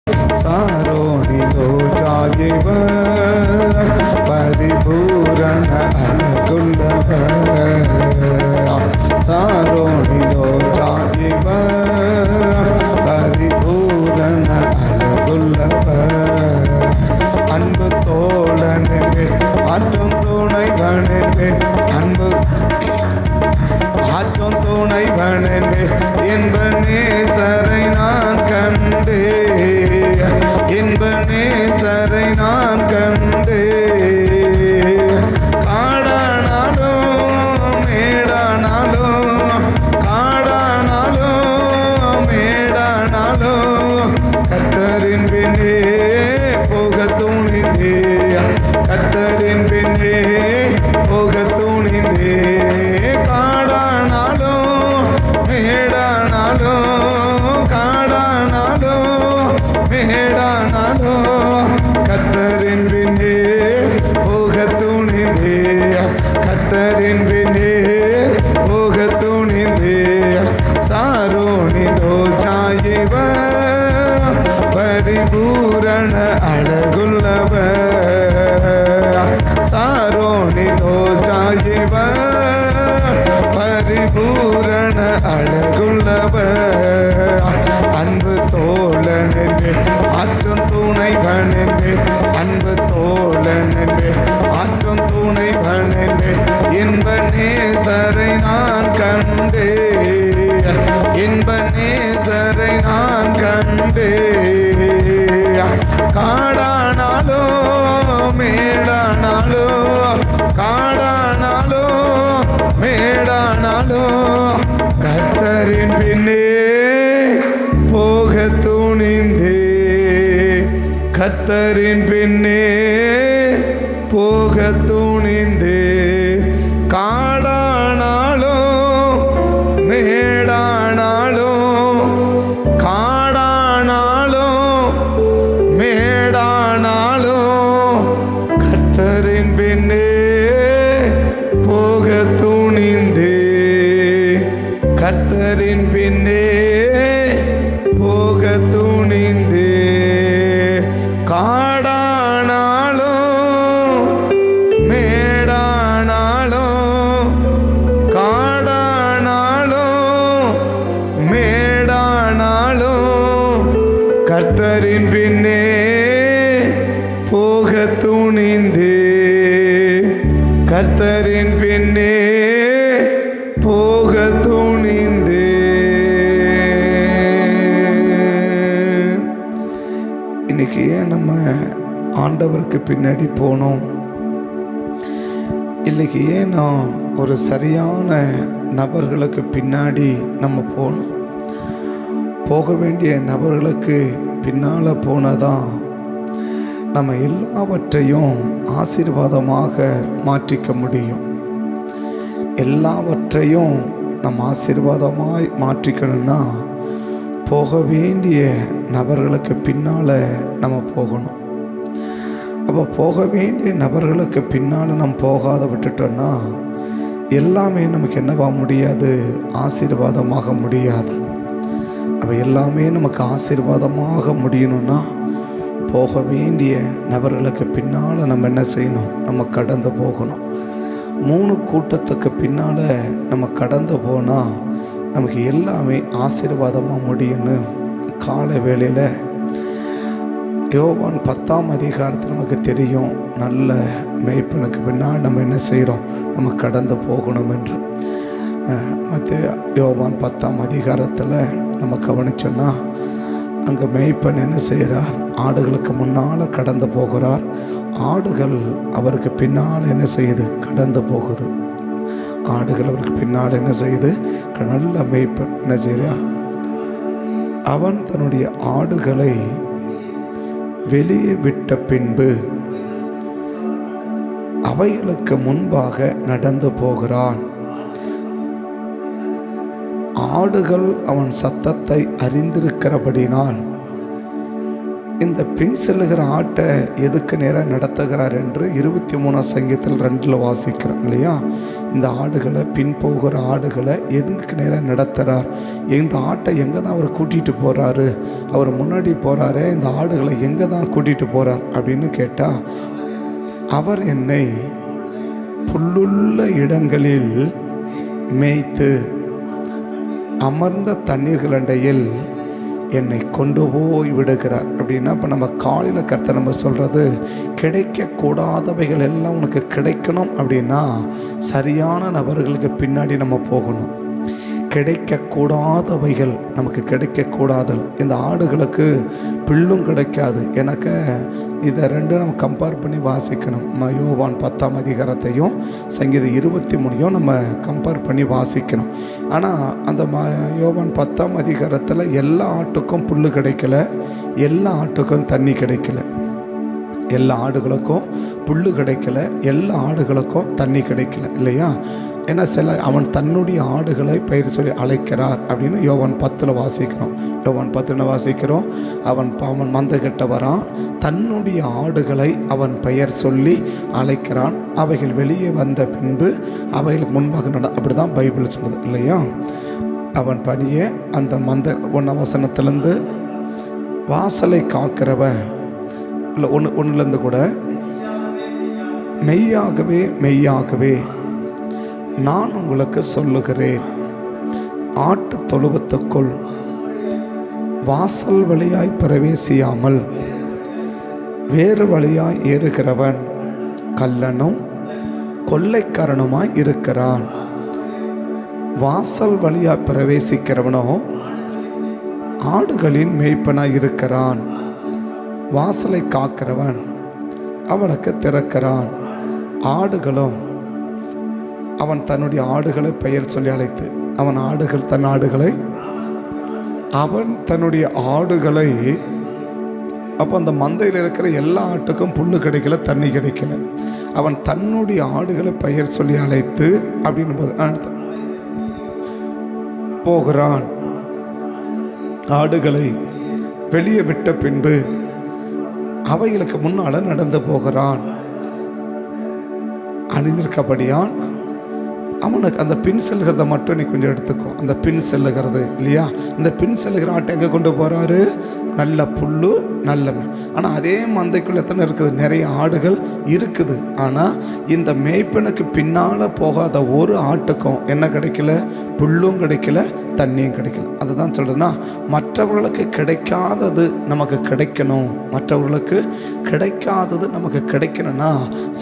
சாரோனிலோ ஜாயிவர் பரிபூரண அழகுள்ளவர். சாரோனிலோ ஜாயிவர் பரிபூரண அழகுள்ளவர். அன்பு தோழனே ஆற்றும் துணைவனே, அன்பு ஆற்றும் துணைவனே, என்ப நேசரை நான் கண்டே, என்ப நேசரை நான் கண்டே. காடானாலும் மேடானாலும், காடானாலும் மேடானாலும் கர்த்தரின் பின்னே போக துணிந்தே, கர்த்தரின் பின்னே போக துணிந்தே. காடானாலும் மேடானாலும், காடானாலும் மேடானாலும் கர்த்தரின் பின்னே போக துணிந்தே, கர்த்தரின் பின்னே போக துணிந்தே. சாரோனிலோ ஜாயிவர் பரிபூரண அழகுள்ளவர். சாரோனிலோ ஜாயிவர் பரிபூரண அழகுள்ளவர். அன்பு தோழனே ஆற்றும் துணைவனே, அன்பு தோழனே ஆற்றும் துணைவனே, என்ப நேசரை நான் கண்டே, என்ப நேசரை நான் கண்டே. காடானாலோ மேடானாலோ, காடானாலோ மேடானாலோ கர்த்தரின் பின்னே போக துணிந்தே, கர்த்தரின் பின்னே போக துணிந்தே. காடானாலோ மேடானாலோ, காடானாலோ மேடானாலோ கர்த்தரின் பின்னே போக துணிந்தே, கர்த்தரின் பின்னே போக துணிந்தே. காடானாலோ மேடானாலோ, காடானாலோ மேடானாலோ கர்த்தரின் பின்னே போக துணிந்தே, கர்த்தரின் பின்னே போக துணிந்தே. இன்னைக்கு ஏன் நம்ம ஆண்டவருக்கு பின்னாடி போனோம்? இன்னைக்கு ஏன் நாம் ஒரு சரியான நபர்களுக்கு பின்னாடி நம்ம போனோம்? போக வேண்டிய நபர்களுக்கு பின்னால் போனதான் நம்ம எல்லாவற்றையும் ஆசீர்வாதமாக மாற்றிக்க முடியும். எல்லாவற்றையும் நம்ம ஆசீர்வாதமாய் மாற்றிக்கணும்னா போக வேண்டிய நபர்களுக்கு பின்னால் நம்ம போகணும். அப்போ போக வேண்டிய நபர்களுக்கு பின்னால் நம்ம போகாத விட்டுட்டோன்னா எல்லாமே நமக்கு என்னவா முடியாது, ஆசீர்வாதமாக முடியாது. அப்போ எல்லாமே நமக்கு ஆசீர்வாதமாக முடியணும்னா போக வேண்டிய நபர்களுக்கு பின்னால் நம்ம என்ன செய்யணும்? நம்ம கடந்து போகணும். 3 கூட்டத்துக்கு பின்னால் நம்ம கடந்து போனால் நமக்கு எல்லாமே ஆசீர்வாதமாக முடியும்னு காலை வேளையில் யோவான் 10ஆம் அதிகாரத்தில் நமக்கு தெரியும். நல்ல மேய்ப்பனுக்கு பின்னால் நம்ம என்ன செய்கிறோம்? நம்ம கடந்து போகணும் என்று. மற்ற யோவான் 10ஆம் அதிகாரத்தில் நம்ம கவனிச்சோன்னா அங்கே மேய்ப்பன் என்ன செய்கிறார்? ஆடுகளுக்கு முன்னால் கடந்து போகிறார். ஆடுகள் அவருக்கு பின்னால் என்ன செய்யுது? கடந்து போகுது. ஆடுகள் அவருக்கு பின்னால் என்ன செய்யுது? நல்ல மேய்ப்பன் என்ன செய்கிறார்? அவன் தன்னுடைய ஆடுகளை வெளியே விட்ட பின்பு அவைகளுக்கு முன்பாக நடந்து போகிறான். ஆடுகள் அவன் சத்தத்தை அறிந்திருக்கிறபடினால் இந்த பின் செல்லுகிற ஆட்டை எதுக்கு நேராக நடத்துகிறார் என்று 23 சங்கீதத்தில் 2 வாசிக்கிறோம் இல்லையா? இந்த ஆடுகளை, பின் போகிற ஆடுகளை எதுக்கு நேராக நடத்துகிறார்? இந்த ஆட்டை எங்கே தான் அவர் கூட்டிகிட்டு போகிறாரு? அவர் முன்னாடி போகிறாரே, இந்த ஆடுகளை எங்கே தான் கூட்டிகிட்டு போகிறார் அப்படின்னு கேட்டால், அவர் என்னை புல்லுள்ள இடங்களில் மேய்த்து அமர்ந்த தண்ணீர்களண்டையில் என்னை கொண்டு போய் விடுகிறார். அப்படின்னா இப்போ நம்ம காலையில் கர்த்தர் நம்ம சொல்கிறது, கிடைக்கக்கூடாதவைகள் எல்லாம் உனக்கு கிடைக்கணும் அப்படின்னா சரியான நபர்களுக்கு பின்னாடி நம்ம போகணும். கிடைக்கக்கூடாதவைகள் நமக்கு கிடைக்கக்கூடாது. இந்த ஆடுகளுக்கு பில்லும் கிடைக்காது. எனக்கு இதை ரெண்டும் நம்ம கம்பேர் பண்ணி வாசிக்கணும். யோவான் 10ஆம் அதிகாரத்தையும் சங்கீதம் 23 நம்ம கம்பேர் பண்ணி வாசிக்கணும். ஆனால் அந்த யோவான் 10ஆம் அதிகாரத்தில் எல்லா ஆட்டுக்கும் புல் கிடைக்கல, எல்லா ஆட்டுக்கும் தண்ணி கிடைக்கல. எல்லா ஆடுகளுக்கும் புல் கிடைக்கல, எல்லா ஆடுகளுக்கும் தண்ணி கிடைக்கல இல்லையா? ஏன்னா அவன் தன்னுடைய ஆடுகளை பெயர் சொல்லி அழைக்கிறார் அப்படின்னு யோவான் 10 வாசிக்கிறோம். யோவான் 10 வாசிக்கிறோம். அவன் மந்தை கட்ட வரான், தன்னுடைய ஆடுகளை அவன் பெயர் சொல்லி அழைக்கிறான். அவைகள் வெளியே வந்த பின்பு அவைகளுக்கு முன்பாக அப்படி தான் பைபிள் சொல்லுது இல்லையா? அவன் பணியே அந்த மந்தை 1 வசனத்திலேருந்து வாசலை காக்கிறவன் இல்லை 1 கூட, மெய்யாகவே மெய்யாகவே நான் உங்களுக்கு சொல்லுகிறேன், ஆட்டு தொழுவத்துக்குள் வாசல் வழியாய் பிரவேசியாமல் வேறு வழியாய் ஏறுகிறவன் கள்ளனும் கொள்ளைக்காரனுமாய் இருக்கிறான். வாசல் வழியாய் பிரவேசிக்கிறவனோ ஆடுகளின் மேய்ப்பனாய் இருக்கிறான். வாசலை காக்கிறவன் அவனுக்கு திறக்கிறான். ஆடுகளும் அவன் தன்னுடைய ஆடுகளை பெயர் சொல்லி அழைத்து, அவன் தன்னுடைய ஆடுகளை அப்போ அந்த மந்தையில் இருக்கிற எல்லா ஆட்டுக்கும் புல்லு கிடைக்கல, தண்ணி கிடைக்கல. அவன் தன்னுடைய ஆடுகளை பெயர் சொல்லி அழைத்து அப்படின்னு போகிறான். ஆடுகளை வெளியே விட்ட பின்பு அவைகளுக்கு முன்னால் நடந்து போகிறான். அணிந்திருக்கபடியான் அவனுக்கு அந்த பின் செல்கிறத மட்டும் நீ கொஞ்சம் எடுத்துக்கோ. அந்த பின் செல்லுகிறது இல்லையா? இந்த பின் செல்லுகிற ஆட்டை எங்கே கொண்டு போகிறாரு? நல்ல புல்லு, நல்ல. ஆனால் அதே மந்தைக்குள்ள எத்தனை இருக்குது? நிறைய ஆடுகள் இருக்குது. ஆனால் இந்த மேய்ப்பனுக்கு பின்னால் போகாத ஒரு ஆட்டுக்கும் என்ன கிடைக்கல? புல்லும் கிடைக்கல, தண்ணியும் கிடைக்கல. அதுதான் சொல்கிறேன்னா, மற்றவர்களுக்கு கிடைக்காதது நமக்கு கிடைக்கணும். மற்றவர்களுக்கு கிடைக்காதது நமக்கு கிடைக்கணும்னா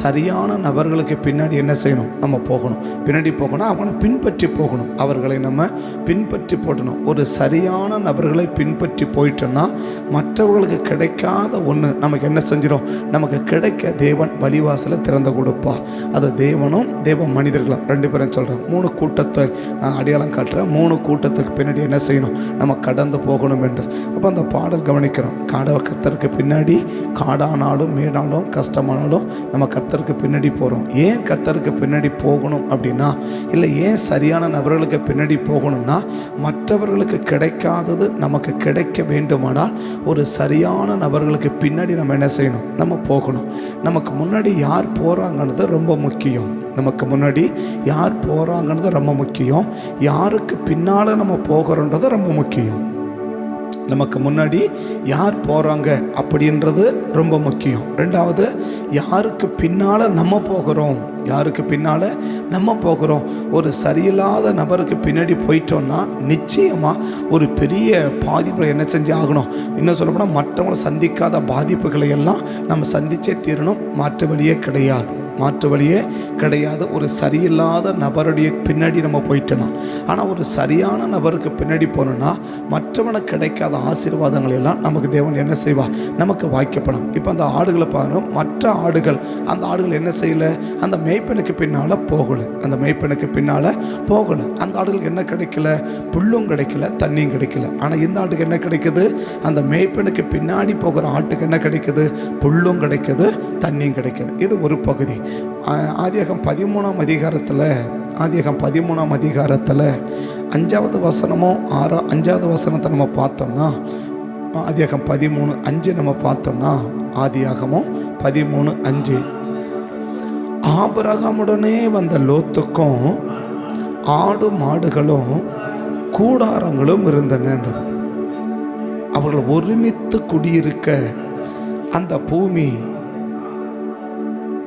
சரியான நபர்களுக்கு பின்னாடி என்ன செய்யணும்? நம்ம போகணும். பின்னாடி போகணும், அவனை பின்பற்றி போகணும். அவர்களை நம்ம பின்பற்றி போட்டணும். ஒரு சரியான நபர்களை பின்பற்றி போயிட்டோன்னா மற்றவர்களுக்கு கிடைக்காத ஒன்று நமக்கு என்ன செஞ்சிடும்? நமக்கு கிடைக்க தேவன் வழிவாசலை திறந்து கொடுப்பார். அது தேவனும் தேவ மனிதர்களும் 2 பேரும் சொல்கிறேன். 3 கூட்டத்தை நான் அடையாளம் காட்டுறேன். 3 கூட்டத்துக்கு பின்னாடி என்ன செய்யணும்? நம்ம கடந்து போகணும் என்று. அப்போ அந்த பாடல் கவனிக்கிறோம். கர்த்தருக்கு பின்னாடி காடானாலும் மேடானாலும் கஷ்டமானாலும் நம்ம கர்த்தருக்கு பின்னாடி போகிறோம். ஏன் கர்த்தருக்கு பின்னாடி போகணும் அப்படின்னா, இல்லை ஏன் சரியான நபர்களுக்கு பின்னாடி போகணும்னா, மற்றவர்களுக்கு கிடைக்காதது நமக்கு கிடைக்க வேண்டுமானால் ஒரு சரியான நபர்களுக்கு பின்னாடி நம்ம என்ன செய்யணும்? நம்ம போகணும். நமக்கு முன்னாடி யார் போகிறாங்கன்றது ரொம்ப முக்கியம். நமக்கு முன்னாடி யார் போகிறாங்கன்றது ரொம்ப முக்கியம். யாருக்கு பின்னால் நம்ம போகிறோன்றது ரொம்ப முக்கியம். நமக்கு முன்னாடி யார் போகிறாங்க அப்படின்றது ரொம்ப முக்கியம். 2வது, யாருக்கு பின்னால் நம்ம போகிறோம். யாருக்கு பின்னால் நம்ம போகிறோம். ஒரு சரியில்லாத நபருக்கு பின்னாடி போயிட்டோம்னா நிச்சயமாக ஒரு பெரிய பாதிப்பை என்ன செஞ்சு ஆகணும்? இன்னும் சொல்லப்போனால் மற்றவங்களை சந்திக்காத பாதிப்புகளை எல்லாம் நம்ம சந்திச்சே தீரணும். மாற்று வழியே கிடையாது. ஒரு சரியில்லாத நபருடைய பின்னாடி நம்ம போயிட்டோன்னா. ஆனால் ஒரு சரியான நபருக்கு பின்னாடி போனோன்னா மற்றவனுக்கு கிடைக்காத ஆசீர்வாதங்கள் எல்லாம் நமக்கு தேவன் என்ன செய்வார்? நமக்கு வாய்க்கப்படும். இப்போ அந்த ஆடுகளை பாருங்க. மற்ற ஆடுகள், அந்த ஆடுகள் என்ன செய்யலை? அந்த மேய்ப்பனுக்கு பின்னால் போகலை. அந்த ஆடுகளுக்கு என்ன கிடைக்கல? புல்லும் கிடைக்கல, தண்ணியும் கிடைக்கல. ஆனால் இந்த ஆட்டுக்கு என்ன கிடைக்குது? அந்த மேய்ப்பனுக்கு பின்னாடி போகிற ஆட்டுக்கு என்ன கிடைக்குது? புல்லும் கிடைக்குது, தண்ணியும் கிடைக்குது. இது ஒரு பகுதி. ஆதியாகமம் 13ஆம் அதிகாரத்தில் 5வது வசனமோ 5வது வசனத்தை நம்ம பார்த்தோம்னா, ஆதியாகமம் 13:5 நம்ம பார்த்தோம்னா, ஆதியாகமம் 13:5 ஆபிரகாமுடனே வந்த லோத்துக்கும் ஆடு மாடுகளும் கூடாரங்களும் இருந்தனன்றது. அவர்கள் ஒருமித்து குடியிருக்க அந்த பூமி.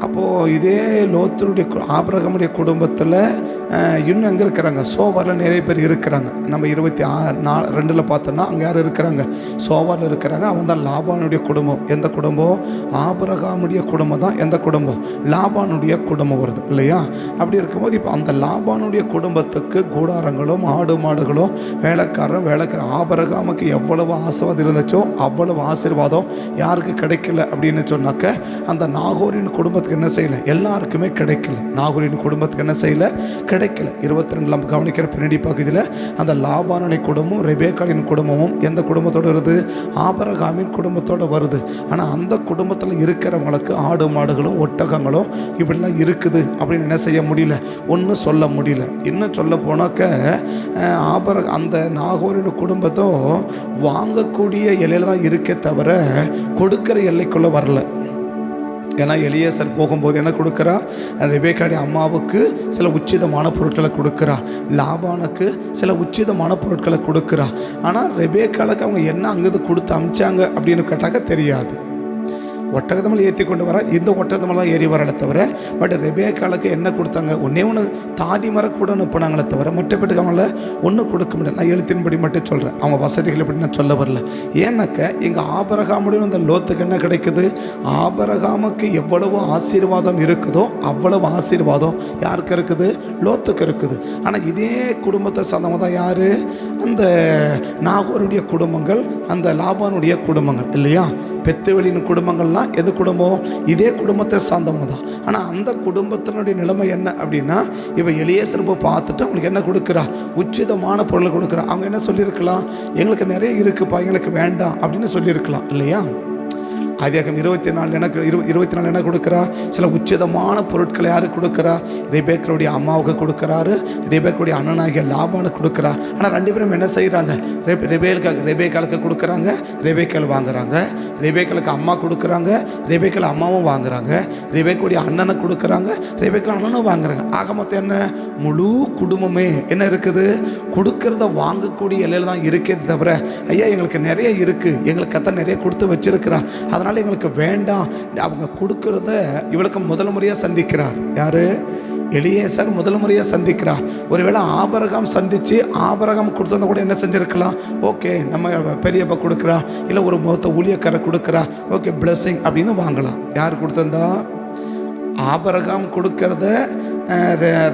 அப்போது இதே லோத்தனுடைய ஆபிரகாமுடைய குடும்பத்தில் இன்னும் எங்கே இருக்கிறாங்க? சோவாரில் நிறைய பேர் இருக்கிறாங்க. நம்ம 26:2 பார்த்தோன்னா அங்கே யார் இருக்கிறாங்க? சோவாரில் இருக்கிறாங்க. அவன் தான் லாபானுடைய குடும்பம். எந்த குடும்பம்? ஆபிரகாமுடைய குடும்பம் தான் எந்த குடும்பம்? லாபானுடைய குடும்பம் வருது இல்லையா? அப்படி இருக்கும்போது இப்போ அந்த லாபானுடைய குடும்பத்துக்கு கூடாரங்களும் ஆடு மாடுகளும் வேலைக்காரன் ஆபிரகாமுக்கு எவ்வளவு ஆசீர்வாதம் இருந்துச்சோ அவ்வளவு ஆசீர்வாதம் யாருக்கு கிடைக்கல அப்படின்னு சொன்னாக்க, அந்த நாகோரின் குடும்பத்துக்கு என்ன செய்யலை? எல்லாருக்குமே கிடைக்கல. நாகோரின் குடும்பத்துக்கு என்ன செய்யலை? கிடைக்கல. 22 கவனிக்கிற பின்னாடி பகுதியில் அந்த லாபானுடைய குடும்பம் ரெபேக்காளின் குடும்பமும் எந்த குடும்பத்தோடு வருது? ஆபிரகாமின் குடும்பத்தோடு வருது. ஆனால் அந்த குடும்பத்தில் இருக்கிறவங்களுக்கு ஆடு மாடுகளும் ஒட்டகங்களும் இப்படிலாம் இருக்குது அப்படின்னு என்ன செய்ய முடியல? ஒன்றும் சொல்ல முடியல. இன்னும் சொல்ல போனாக்க அந்த நாகோரின் குடும்பத்தோ வாங்கக்கூடிய எல்லையில் தான் இருக்கே தவிர கொடுக்கிற எல்லைக்குள்ளே வரல. ஏன்னா எலியேசர் போகும்போது என்ன கொடுக்குறார்? ரெபேக்காவுடைய அம்மாவுக்கு சில உச்சிதமான பொருட்களை கொடுக்குறார். லாபானுக்கு சில உச்சிதமான பொருட்களை கொடுக்குறார். ஆனால் ரெபேக்காளுக்கு அவங்க என்ன அங்கேருந்து கொடுத்து அமிச்சாங்க அப்படின்னு கேட்டாக்க தெரியாது. ஒட்டகத்து மேலே ஏற்றி கொண்டு வர, இந்த ஒட்டகத்து மேலே தான் ஏறி வரலை தவிர, பட் ரெபேக்காளுக்கு என்ன கொடுத்தாங்க? ஒன்று தாதி மர கூட அனுப்புனாங்களே தவிர மற்றபடி அவங்கள ஒன்றும் கொடுக்க முடியல. நான் எழுத்தின்படி மட்டும் சொல்கிறேன், அவங்க வசதிகள் எப்படி நான் சொல்ல வரல. ஏன்னாக்க எங்கள் ஆபிரகாமுடைய அந்த லோத்துக்கு என்ன கிடைக்குது? ஆபிரகாமுக்கு எவ்வளவு ஆசீர்வாதம் இருக்குதோ அவ்வளவு ஆசீர்வாதம் யாருக்கு இருக்குது? லோத்துக்கு இருக்குது. ஆனால் இதே குடும்பத்தை சார்ந்தவங்க தான் யார்? அந்த நாகோருடைய குடும்பங்கள், அந்த லாபானுடைய குடும்பங்கள் இல்லையா? பெத்துவெளியின் குடும்பங்கள்லாம் எது குடும்பம்? இதே குடும்பத்தை சார்ந்தவங்க தான். ஆனால் அந்த குடும்பத்தினுடைய நிலைமை என்ன அப்படின்னா, இவ எலியேசர் பார்த்துட்டு அவங்களுக்கு என்ன கொடுக்குறா? உச்சிதமான பொருளை கொடுக்குறா. அவங்க என்ன சொல்லியிருக்கலாம்? எங்களுக்கு நிறைய இருக்குப்பா, எங்களுக்கு வேண்டாம் அப்படின்னு சொல்லியிருக்கலாம் இல்லையா? ஆதியாகமம் 24 என்ன கொடுக்குறார்? சில உச்சிதமான பொருட்களை யாருக்கு கொடுக்குறார்? ரெபேக்காவுடைய அம்மாவுக்கு கொடுக்குறாரு, ரெபேக்காவுடைய அண்ணனாகிய லாபானுக்கு கொடுக்குறார். ஆனால் 2 பேரும் என்ன செய்கிறாங்க? ரெபேக்காளுக்கு கொடுக்குறாங்க, ரெபேக்காள் வாங்குறாங்க. ரெபேக்காளுக்கு அம்மா கொடுக்குறாங்க, ரெபேக்காள் அம்மாவும் வாங்குறாங்க. ரெபேக்காவுடைய அண்ணனை கொடுக்குறாங்க, ரெபேக்காள் அண்ணனும் வாங்குறாங்க. ஆக மொத்தம் என்ன? முழு குடும்பமே என்ன இருக்குது? கொடுக்கறத வாங்கக்கூடிய எல்லையில் தான் இருக்கே தவிர, ஐயா எங்களுக்கு நிறைய இருக்குது, எங்களுக்கு கத்த நிறைய கொடுத்து வச்சிருக்கிறா, அதனால் எங்களுக்கு வேண்டாம். அவங்க கொடுக்கறத இவளுக்கு முதல் முறையாக சந்திக்கிறார். யாரு? எலியேசர் முதல் முறையாக சந்திக்கிறார். ஒருவேளை ஆபிரகாம் சந்தித்து ஆபிரகாம் கொடுத்தத கூட என்ன செஞ்சுருக்கலாம்? ஓகே நம்ம பெரியப்பா கொடுக்குறா, இல்லை ஒரு மொத்த ஊழியக்காரர் கொடுக்குறா, ஓகே பிளெஸிங் அப்படின்னு வாங்கலாம். யார் கொடுத்தா? ஆபிரகாம் கொடுக்கறத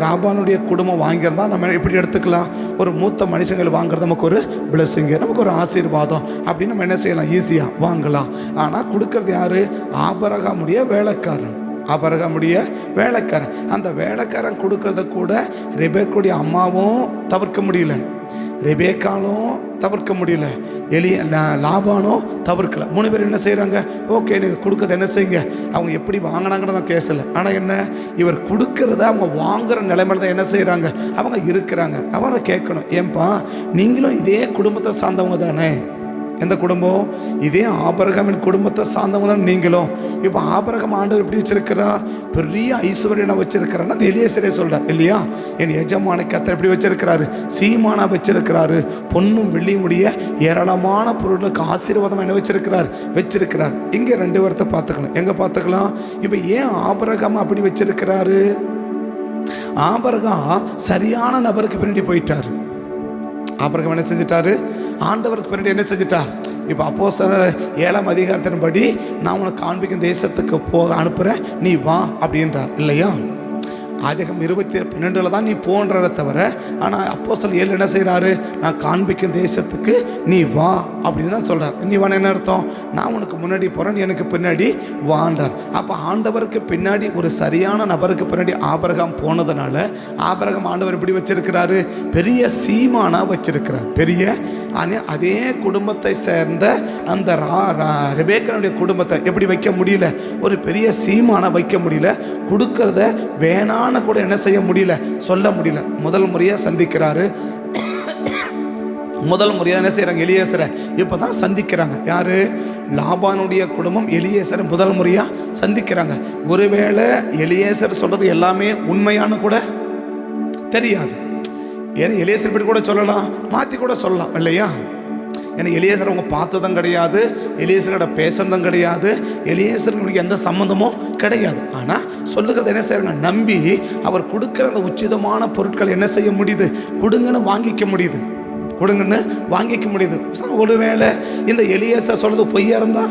ராபானுடைய குடும்பம் வாங்கிறதா நம்ம எப்படி எடுத்துக்கலாம்? ஒரு மூத்த மனுஷங்கள் வாங்குறது நமக்கு ஒரு பிளெஸிங்கு, நமக்கு ஒரு ஆசீர்வாதம் அப்படின்னு நம்ம என்ன செய்யலாம்? ஈஸியாக வாங்கலாம். ஆனால் கொடுக்கறது யார்? ஆபிரகாமுடைய வேலைக்காரன். ஆபிரகாமுடைய வேலைக்காரன். அந்த வேலைக்காரன் கொடுக்கறத கூட ரெபேக்காவுடைய அம்மாவும் தவிர்க்க முடியல, ரெபேக்காலும் தவிர்க்க முடியல, லாபானும் தவிர்க்கல. 3 பேர் என்ன செய்கிறாங்க? ஓகே நீங்கள் கொடுக்கறது என்ன செய்யுங்க. அவங்க எப்படி வாங்கினாங்கன்னு நான் கேசலை. ஆனால் என்ன, இவர் கொடுக்கறத அவங்க வாங்குகிற நிலைமையில தான் என்ன செய்கிறாங்க? அவங்க இருக்கிறாங்க. அவரை கேட்கணும், ஏன்பா நீங்களும் இதே குடும்பத்தை சார்ந்தவங்க தானே? எந்த குடும்பம்? இதே ஆபிரகாமின் குடும்பத்தை சார்ந்தவங்க தான் நீங்களும். இப்போ ஆபிரகாம் ஆண்டவர் எப்படி வச்சிருக்கிறார்? பெரிய ஐஸ்வர்யனை வச்சிருக்கிறார். அந்த எலியேசரே சொல்கிறார் இல்லையா? என் எஜமான கத்தர் எப்படி வச்சிருக்கிறாரு? சீமானா வச்சிருக்கிறாரு. பொண்ணும் வெள்ளியும் உடைய ஏராளமான பொருளுக்கு ஆசீர்வாதம் என்ன வச்சிருக்கிறார். இங்கே 2 வார்த்தை பார்த்துக்கலாம். எங்கே பார்த்துக்கலாம்? இப்போ ஏன் ஆபிரகாம் அப்படி வச்சிருக்கிறாரு? ஆபிரகாம் சரியான நபருக்கு பின்னாடி போயிட்டாரு. ஆபிரகாம் என்ன செஞ்சிட்டாரு? ஆண்டவருக்கு பின்னாடி என்ன செஞ்சிட்டார்? இப்போ அப்போஸ்தலர் 7ஆம் அதிகாரத்தின்படி நான் உனக்கு காண்பிக்கும் தேசத்துக்கு போக அனுப்புகிறேன், நீ வா அப்படின்றார் இல்லையா? ஆதியாகமம் 22 தான் நீ போன்றதை தவிர, ஆனால் அப்போஸ்தலர் 7 என்ன செய்கிறாரு? நான் காண்பிக்கும் தேசத்துக்கு நீ வா அப்படின்னு தான் சொல்கிறார். நீ வான்னு என்ன அர்த்தம்? நான் உனக்கு முன்னாடி போகிறேன், நீ எனக்கு பின்னாடி வாண்டார். அப்போ ஆண்டவருக்கு பின்னாடி ஒரு சரியான நபருக்கு பின்னாடி ஆபிரகாம் போனதுனால ஆபிரகாம் ஆண்டவர் எப்படி வச்சிருக்கிறாரு? பெரிய சீமானா வச்சிருக்கிறார். பெரிய அதே குடும்பத்தை சேர்ந்த அந்த ரெபேக்காவுடைய குடும்பத்தை எப்படி வைக்க முடியல? ஒரு பெரிய சீமானா வைக்க முடியல. கொடுக்கறத வேணான்னு கூட என்ன செய்ய முடியல? சொல்ல முடியல. முதல் முறையாக சந்திக்கிறாரு. முதல் முறையாக என்ன செய்கிறாங்க, எலியேசரை இப்போ தான் சந்திக்கிறாங்க. யார்? லாபானுடைய குடும்பம் எலியேசரை முதல் முறையாக சந்திக்கிறாங்க. ஒருவேளை எலியேசர் சொல்கிறது எல்லாமே உண்மையான கூட தெரியாது. ஏன்னா எலியேசர் இப்படி கூட சொல்லலாம், மாற்றி கூட சொல்லலாம் இல்லையா? ஏன்னா எலியேசர் அவங்க பார்த்ததும் கிடையாது, எலியேசரோட பேசுறதும் கிடையாது, எலியேசருக்கு எந்த சம்மந்தமும் கிடையாது. ஆனால் சொல்லுகிறது என்ன செய்யறாங்க, நம்பி அவர் கொடுக்குற அந்த உச்சிதமான பொருட்கள் என்ன செய்ய முடியுது, கொடுங்கன்னு வாங்கிக்க முடியுது, கொடுங்கன்னு வாங்கிக்க முடியுது. ஒருவேளை இந்த எலியேசர் சொல்றது பொய்யா இருந்தா,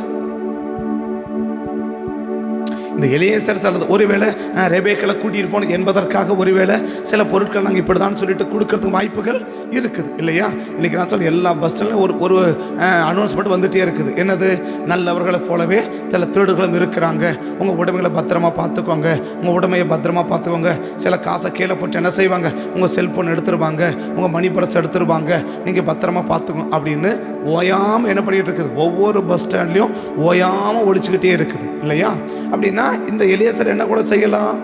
இந்த எலியேசர் சொல்றது ஒருவேளை ரெபேக்காளை கூட்டிகிட்டு போனது என்பதற்காக ஒருவேளை சில பொருட்கள் நாங்கள் இப்படி தான் சொல்லிட்டு கொடுக்கறதுக்கு வாய்ப்புகள் இருக்குது இல்லையா? இன்றைக்கி நான் சொல்ல எல்லா பஸ்ஸிலும் ஒரு அனௌன்ஸ்மெண்ட் வந்துகிட்டே இருக்குது. என்னது? நல்லவர்களை போலவே சில திருடுகளும் இருக்கிறாங்க, உங்கள் உடைமைகளை பத்திரமா பார்த்துக்கோங்க, உங்கள் உடைமையை பத்திரமா பார்த்துக்கோங்க. சில காசை கீழே போட்டு என்ன செய்வாங்க, உங்கள் செல்ஃபோன் எடுத்துருவாங்க, உங்கள் மணி பர்ஸ் எடுத்துருவாங்க, நீங்கள் பத்திரமா பார்த்துக்கோங்க அப்படின்னு ஓயாமல் என்ன பண்ணிகிட்டு இருக்குது, ஒவ்வொரு பஸ் ஸ்டாண்ட்லேயும் ஓயாமல் ஒழிச்சுக்கிட்டே இருக்குது இல்லையா? அப்படின்னா இந்த எலியேசர் என்ன கூட செய்யலாம்,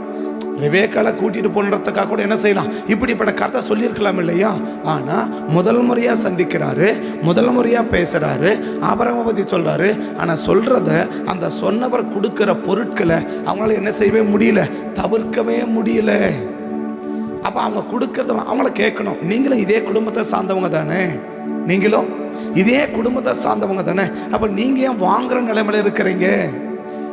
ரெபேக்காளை கூட்டிட்டு போனதுக்காக கூட என்ன செய்யலாம், இப்படிப்பட்ட கருத்தை சொல்லியிருக்கலாம் இல்லையா? ஆனால் முதல் முறையாக சந்திக்கிறாரு, முதல் முறையாக பேசுகிறாரு, ஆபிரகாமை பற்றி சொல்கிறாரு. ஆனால் சொல்கிறத அந்த சொன்னவர் கொடுக்குற பொருட்களை அவங்களால என்ன செய்யவே முடியல, தவிர்க்கவே முடியல. அப்போ அவங்க கொடுக்கறத அவங்கள கேட்கணும். நீங்களும் இதே குடும்பத்தை சார்ந்தவங்க தானே, நீங்களும் இதே குடும்பத்தை சார்ந்தவங்க தானே, அப்போ நீங்கள் ஏன் வாங்குற நிலைமையில இருக்கிறீங்க,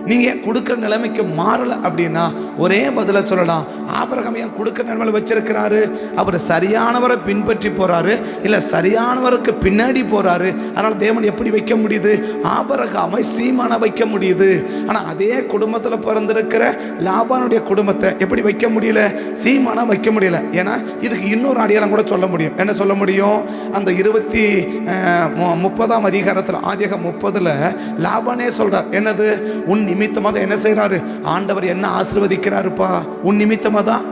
நீங்கள் ஏன் கொடுக்குற நிலைமைக்கு மாறலை அப்படின்னா ஒரே பதிலை சொல்லலாம். ஆபிரகாம் ஏன் கொடுக்குற நிலைமையில் வச்சிருக்கிறாரு, அவர் சரியானவரை பின்பற்றி போகிறாரு, இல்லை சரியானவருக்கு பின்னாடி போகிறாரு. அதனால் தேவன் எப்படி வைக்க முடியுது, ஆபிரகாமை சீமானை வைக்க முடியுது. ஆனால் அதே குடும்பத்தில் பிறந்திருக்கிற லாபானுடைய குடும்பத்தை எப்படி வைக்க முடியல, சீமானை வைக்க முடியல. ஏன்னா இதுக்கு இன்னொரு அடையாளம் கூட சொல்ல முடியும். என்ன சொல்ல முடியும்? அந்த 30ஆம் அதிகாரத்தில் ஆதியாகமம் 30 லாபானே சொல்கிறார். என்னது? உன் நிமித்தமாக என்ன செய்யறாரு, ஆண்டவர் என்ன ஆசீர்வதிக்கிறாருப்பா, உன் நிமித்தமாக தான்,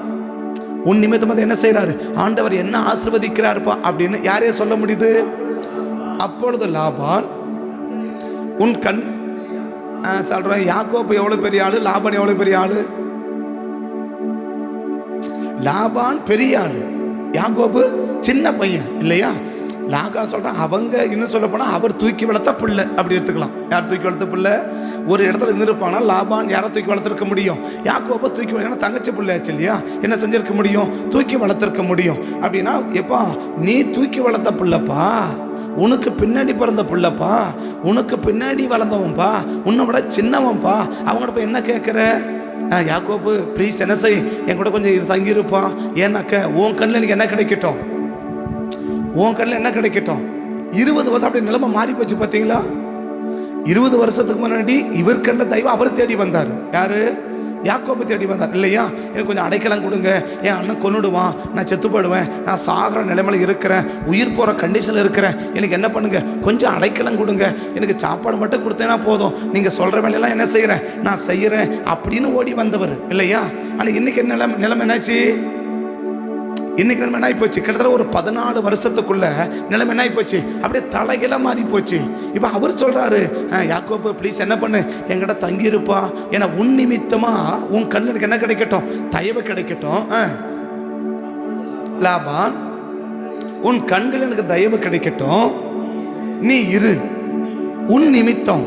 உன் நிமித்தமாக என்ன செய்யறாரு, ஆண்டவர் என்ன ஆசீர்வதிக்கிறாருப்பா அப்படின்னு யாரே சொல்ல முடியுது? அப்பொழுது லாபான் உன் கண் சொல்றேன், யாக்கோபு எவ்வளவு பெரிய ஆளு, லாபான் எவ்வளவு பெரிய ஆளு? லாபான் பெரிய ஆளு, யாக்கோபு சின்ன பையன் இல்லையா? லாபான் சொல்றான், அவங்க இன்னும் சொல்ல போனா அவர் தூக்கி வளர்த்த பிள்ளை அப்படி எடுத்துக்கலாம். யார் தூக்கி வளர்த்த பிள்ளை? ஒரு இடத்துல இருந்திருப்பானா லாபான் யாரை தூக்கி வளர்த்துருக்க முடியும்? யாக்கோபை தூக்கி ஏன்னா தங்கச்சி பிள்ளையாச்சு இல்லையா, என்ன செஞ்சிருக்க முடியும், தூக்கி வளர்த்துருக்க முடியும். அப்படின்னா எப்பா நீ தூக்கி வளர்த்த பிள்ளைப்பா, உனக்கு பின்னாடி பிறந்த பிள்ளைப்பா, உனக்கு பின்னாடி வளர்ந்தவன்பா, உன்னை விட சின்னவன்பா, அவங்கள்ட்ட போய் என்ன கேட்குற? யாக்கோபு ப்ளீஸ் என்ன செய், என் கூட கொஞ்சம் தங்கியிருப்பான். ஏன்னாக்க உன் கண்ணில் எனக்கு என்ன கிடைக்கட்டும், உன் கண்ணில் என்ன கிடைக்கட்டும். 20 வருஷம் அப்படி நிலைமை மாறி போச்சு பார்த்தீங்களா? 20 வருஷத்துக்கு முன்னாடி இவர் கண்ட தெய்வம் அவர் தேடி வந்தார். யாரு? யாக்கோபு தேடி வந்தார் இல்லையா? எனக்கு கொஞ்சம் அடைக்கலம் கொடுங்க, என் அண்ணன் கொன்னுடுவான், நான் செத்து போயிடுவேன், நான் சாகிற நிலைமையில் இருக்கிறேன், உயிர் போகிற கண்டிஷனில் இருக்கிறேன், எனக்கு என்ன பண்ணுங்க, கொஞ்சம் அடைக்கலம் கொடுங்க, எனக்கு சாப்பாடு மட்டும் கொடுத்தேன்னா போதும், நீங்கள் சொல்கிற வேலையெல்லாம் என்ன செய்கிறேன், நான் செய்கிறேன் அப்படின்னு ஓடி வந்தவர் இல்லையா? ஆனால் இன்னைக்கு நிலைமை என்னாச்சு, இன்னைக்கு நிலைமை என்ன போச்சு, கிட்டத்தட்ட ஒரு 14 வருஷத்துக்குள்ள நிலைமை என்ன போச்சு, அப்படியே தலைகீழ மாறி போச்சு. இப்போ அவர் சொல்றாரு, யாக்கோபு ப்ளீஸ் என்ன பண்ணு, என்கிட்ட தங்கியிருப்பா, ஏன்னா உன் நிமித்தமா உன் கண்ணு எனக்கு என்ன கிடைக்கட்டும், தயவு கிடைக்கட்டும். லாபான் உன் கண்கள் எனக்கு தயவு கிடைக்கட்டும், நீ இரு, உன் நிமித்தம்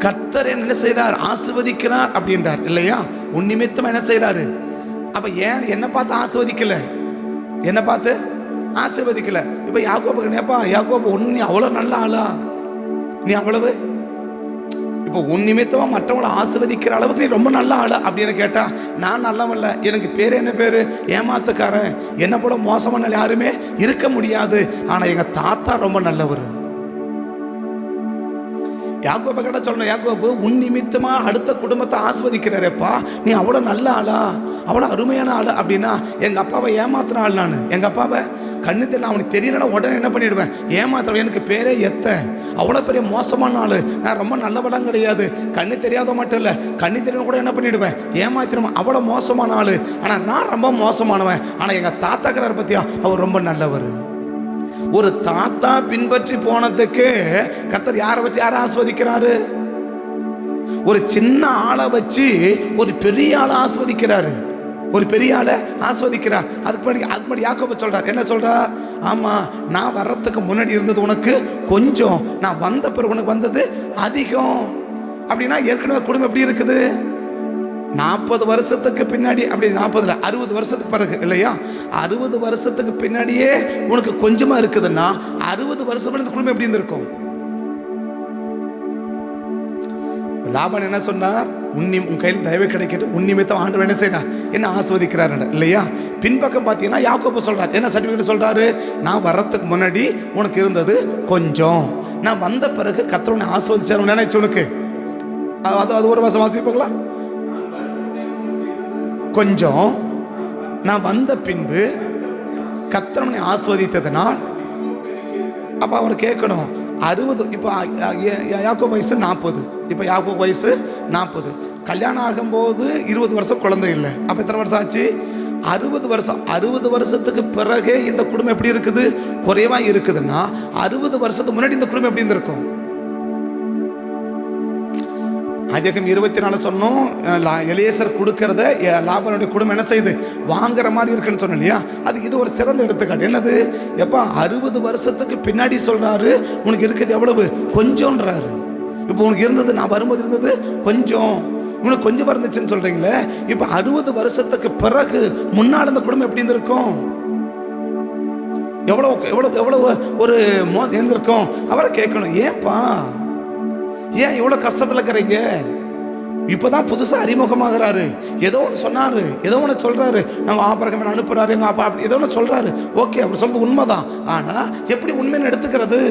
கர்த்தர் என்ன செய்யறார், ஆசீர்வதிக்கிறார் அப்படின்றார் இல்லையா? உன் நிமித்தம் என்ன செய்யறாரு? அப்ப ஏன் என்ன பார்த்து ஆசீர்வதிக்கல, என்ன பார்த்து ஆசீர்வதிக்கல? இப்ப யாக்கோபு கேப்பா, யாக்கோபு நீ அவ்வளவு நல்ல ஆளா, நீ அவ்வளவு இப்போ உன் நிமித்தமா மற்றவங்களை ஆசீர்வதிக்கிற அளவுக்கு நீ ரொம்ப நல்ல ஆளா அப்படின்னு கேட்டா, நான் நல்லவல்ல, எனக்கு பேர் என்ன பேரு, ஏமாத்துக்காரன், என்ன போல மோசமான யாருமே இருக்க முடியாது. ஆனா எங்க தாத்தா ரொம்ப நல்லவர். யாக்கோபை கேட்ட சொல்லணும், யாக்கோபு உன் நிமித்தமா அடுத்த குடும்பத்தை ஆஸ்வதிக்கிறாரேப்பா, நீ அவ்வளோ நல்ல ஆளா, அவ்வளோ அருமையான ஆளு அப்படின்னா எங்க அப்பாவை ஏமாத்துன ஆள் நான், எங்க அப்பாவை கண்ணு தெரியல, அவனுக்கு தெரியலன்னா உடனே என்ன பண்ணிடுவேன், ஏமாத்துறேன், எனக்கு பேரே எத்த, அவ்வளோ பெரிய மோசமான ஆளு, நான் ரொம்ப நல்லவெல்லாம் கிடையாது, கண்ணு தெரியாத மட்டும் இல்லை, கண்ணு தெரியல கூட என்ன பண்ணிடுவேன், ஏமாத்திடுவேன், அவ்வளோ மோசமான ஆளு, ஆனால் நான் ரொம்ப மோசமானவன். ஆனால் எங்கள் தாத்தாக்கிறார் பத்தியா, அவர் ரொம்ப நல்லவர். ஒரு தாத்தா பின்பற்றி போனதுக்கு கர்த்தர் யாரை வச்சு யாரை ஆஸ்வதிக்கிறாரு? ஒரு சின்ன ஆளை வச்சு ஒரு பெரிய ஆளை ஆஸ்வதிக்கிறாரு. ஒரு பெரிய ஆளை ஆஸ்வதிக்கிறார். அதுக்கு முன்னாடி யாக்கோபு சொல்றார், என்ன சொல்றார்? ஆமா, நான் வர்றதுக்கு முன்னாடி இருந்தது உனக்கு கொஞ்சம், நான் வந்த பிறகு உனக்கு வந்தது அதிகம். அப்படின்னா ஏற்கனவே குடும்பம் எப்படி இருக்குது? 40 வருஷத்துக்கு பின்னாடி, அப்படி 40 60 வருஷத்துக்கு பிறகு இல்லையா, 60 வருஷத்துக்கு பின்னாடியே உனக்கு கொஞ்சமா இருக்குதுன்னா 60 வருஷம் இந்த குடும்பம் எப்படி இருந்திருக்கும்? லாபான் என்ன சொன்னார்? உன் கையில் தயவு கிடைக்கட்டும், உன் நிமித்தம் ஆண்டவர் என்ன செய்யறார்? என்ன ஆஸ்வதிக்கிறார் இல்லையா? பின்பக்கம் பார்த்தீங்கன்னா யாக்கோபு சொல்றார், என்ன சர்டிஃபிகேட் சொல்றாரு? நான் வர்றதுக்கு முன்னாடி உனக்கு இருந்தது கொஞ்சம், நான் வந்த பிறகு கர்த்தர் உன்னை ஆஸ்வதிச்சார் நினைச்சு உனக்கு. அது ஒரு வருஷம் வாசிப்பாங்களா? கொஞ்சம், நான் வந்த பின்பு கர்த்தர் உன்னை ஆஸ்வதித்ததனால். அப்ப அவர் கேட்கணும் 60, இப்போ யாக்கோபு வயசு 40, இப்போ யாக்கோபு வயசு 40, கல்யாணம் ஆகும்போது 20 வருஷம் குழந்தை இல்லை. அப்போ எத்தனை வருஷம் ஆச்சு? 60 வருஷம். 60 வருஷத்துக்கு பிறகு இந்த குடும்பம் எப்படி இருக்குது? குறைவா இருக்குதுன்னா 60 வருஷத்துக்கு முன்னாடி இந்த குடும்பம் எப்படி இருந்திருக்கும்? அதிகம் 24 சொன்னோம். எலியேசர் கொடுக்கறத லாபானுடைய குடும்பம் என்ன செய்யுது? வாங்குற மாதிரி இருக்குன்னு சொன்னோம் இல்லையா? அதுக்கு இது ஒரு சிறந்த எடுத்துக்காட்டு. என்னது? எப்பா 60 வருஷத்துக்கு பின்னாடி சொல்றாரு உனக்கு இருக்குது எவ்வளவு? கொஞ்சம்ன்றாரு. இப்போ உனக்கு இருந்தது, நான் வரும்போது இருந்தது கொஞ்சம், உனக்கு கொஞ்சம் இருந்துச்சுன்னு சொல்றீங்களே. இப்போ 60 வருஷத்துக்கு பிறகு முன்னாடி அந்த குடும்பம் எப்படி இருந்திருக்கும்? எவ்வளவு எவ்வளவு எவ்வளவு ஒரு இருந்திருக்கும்? அவரை கேட்கணும், ஏன்பா ஏன் இவ்வளோ கஷ்டத்தில் இருக்கிறீங்க? இப்போதான் புதுசாக அறிமுகமாகறாரு, ஏதோ ஒன்று சொன்னாரு, ஏதோ ஒன்று சொல்றாரு, நாங்கள் ஆபரகம் அனுப்புறாரு எங்கள் அப்பா, அப்படி ஏதோ ஒன்று சொல்றாரு. ஓகே, அவர் சொல்றது உண்மைதான். ஆனால் எப்படி உண்மைன்னு எடுத்துக்கிறது?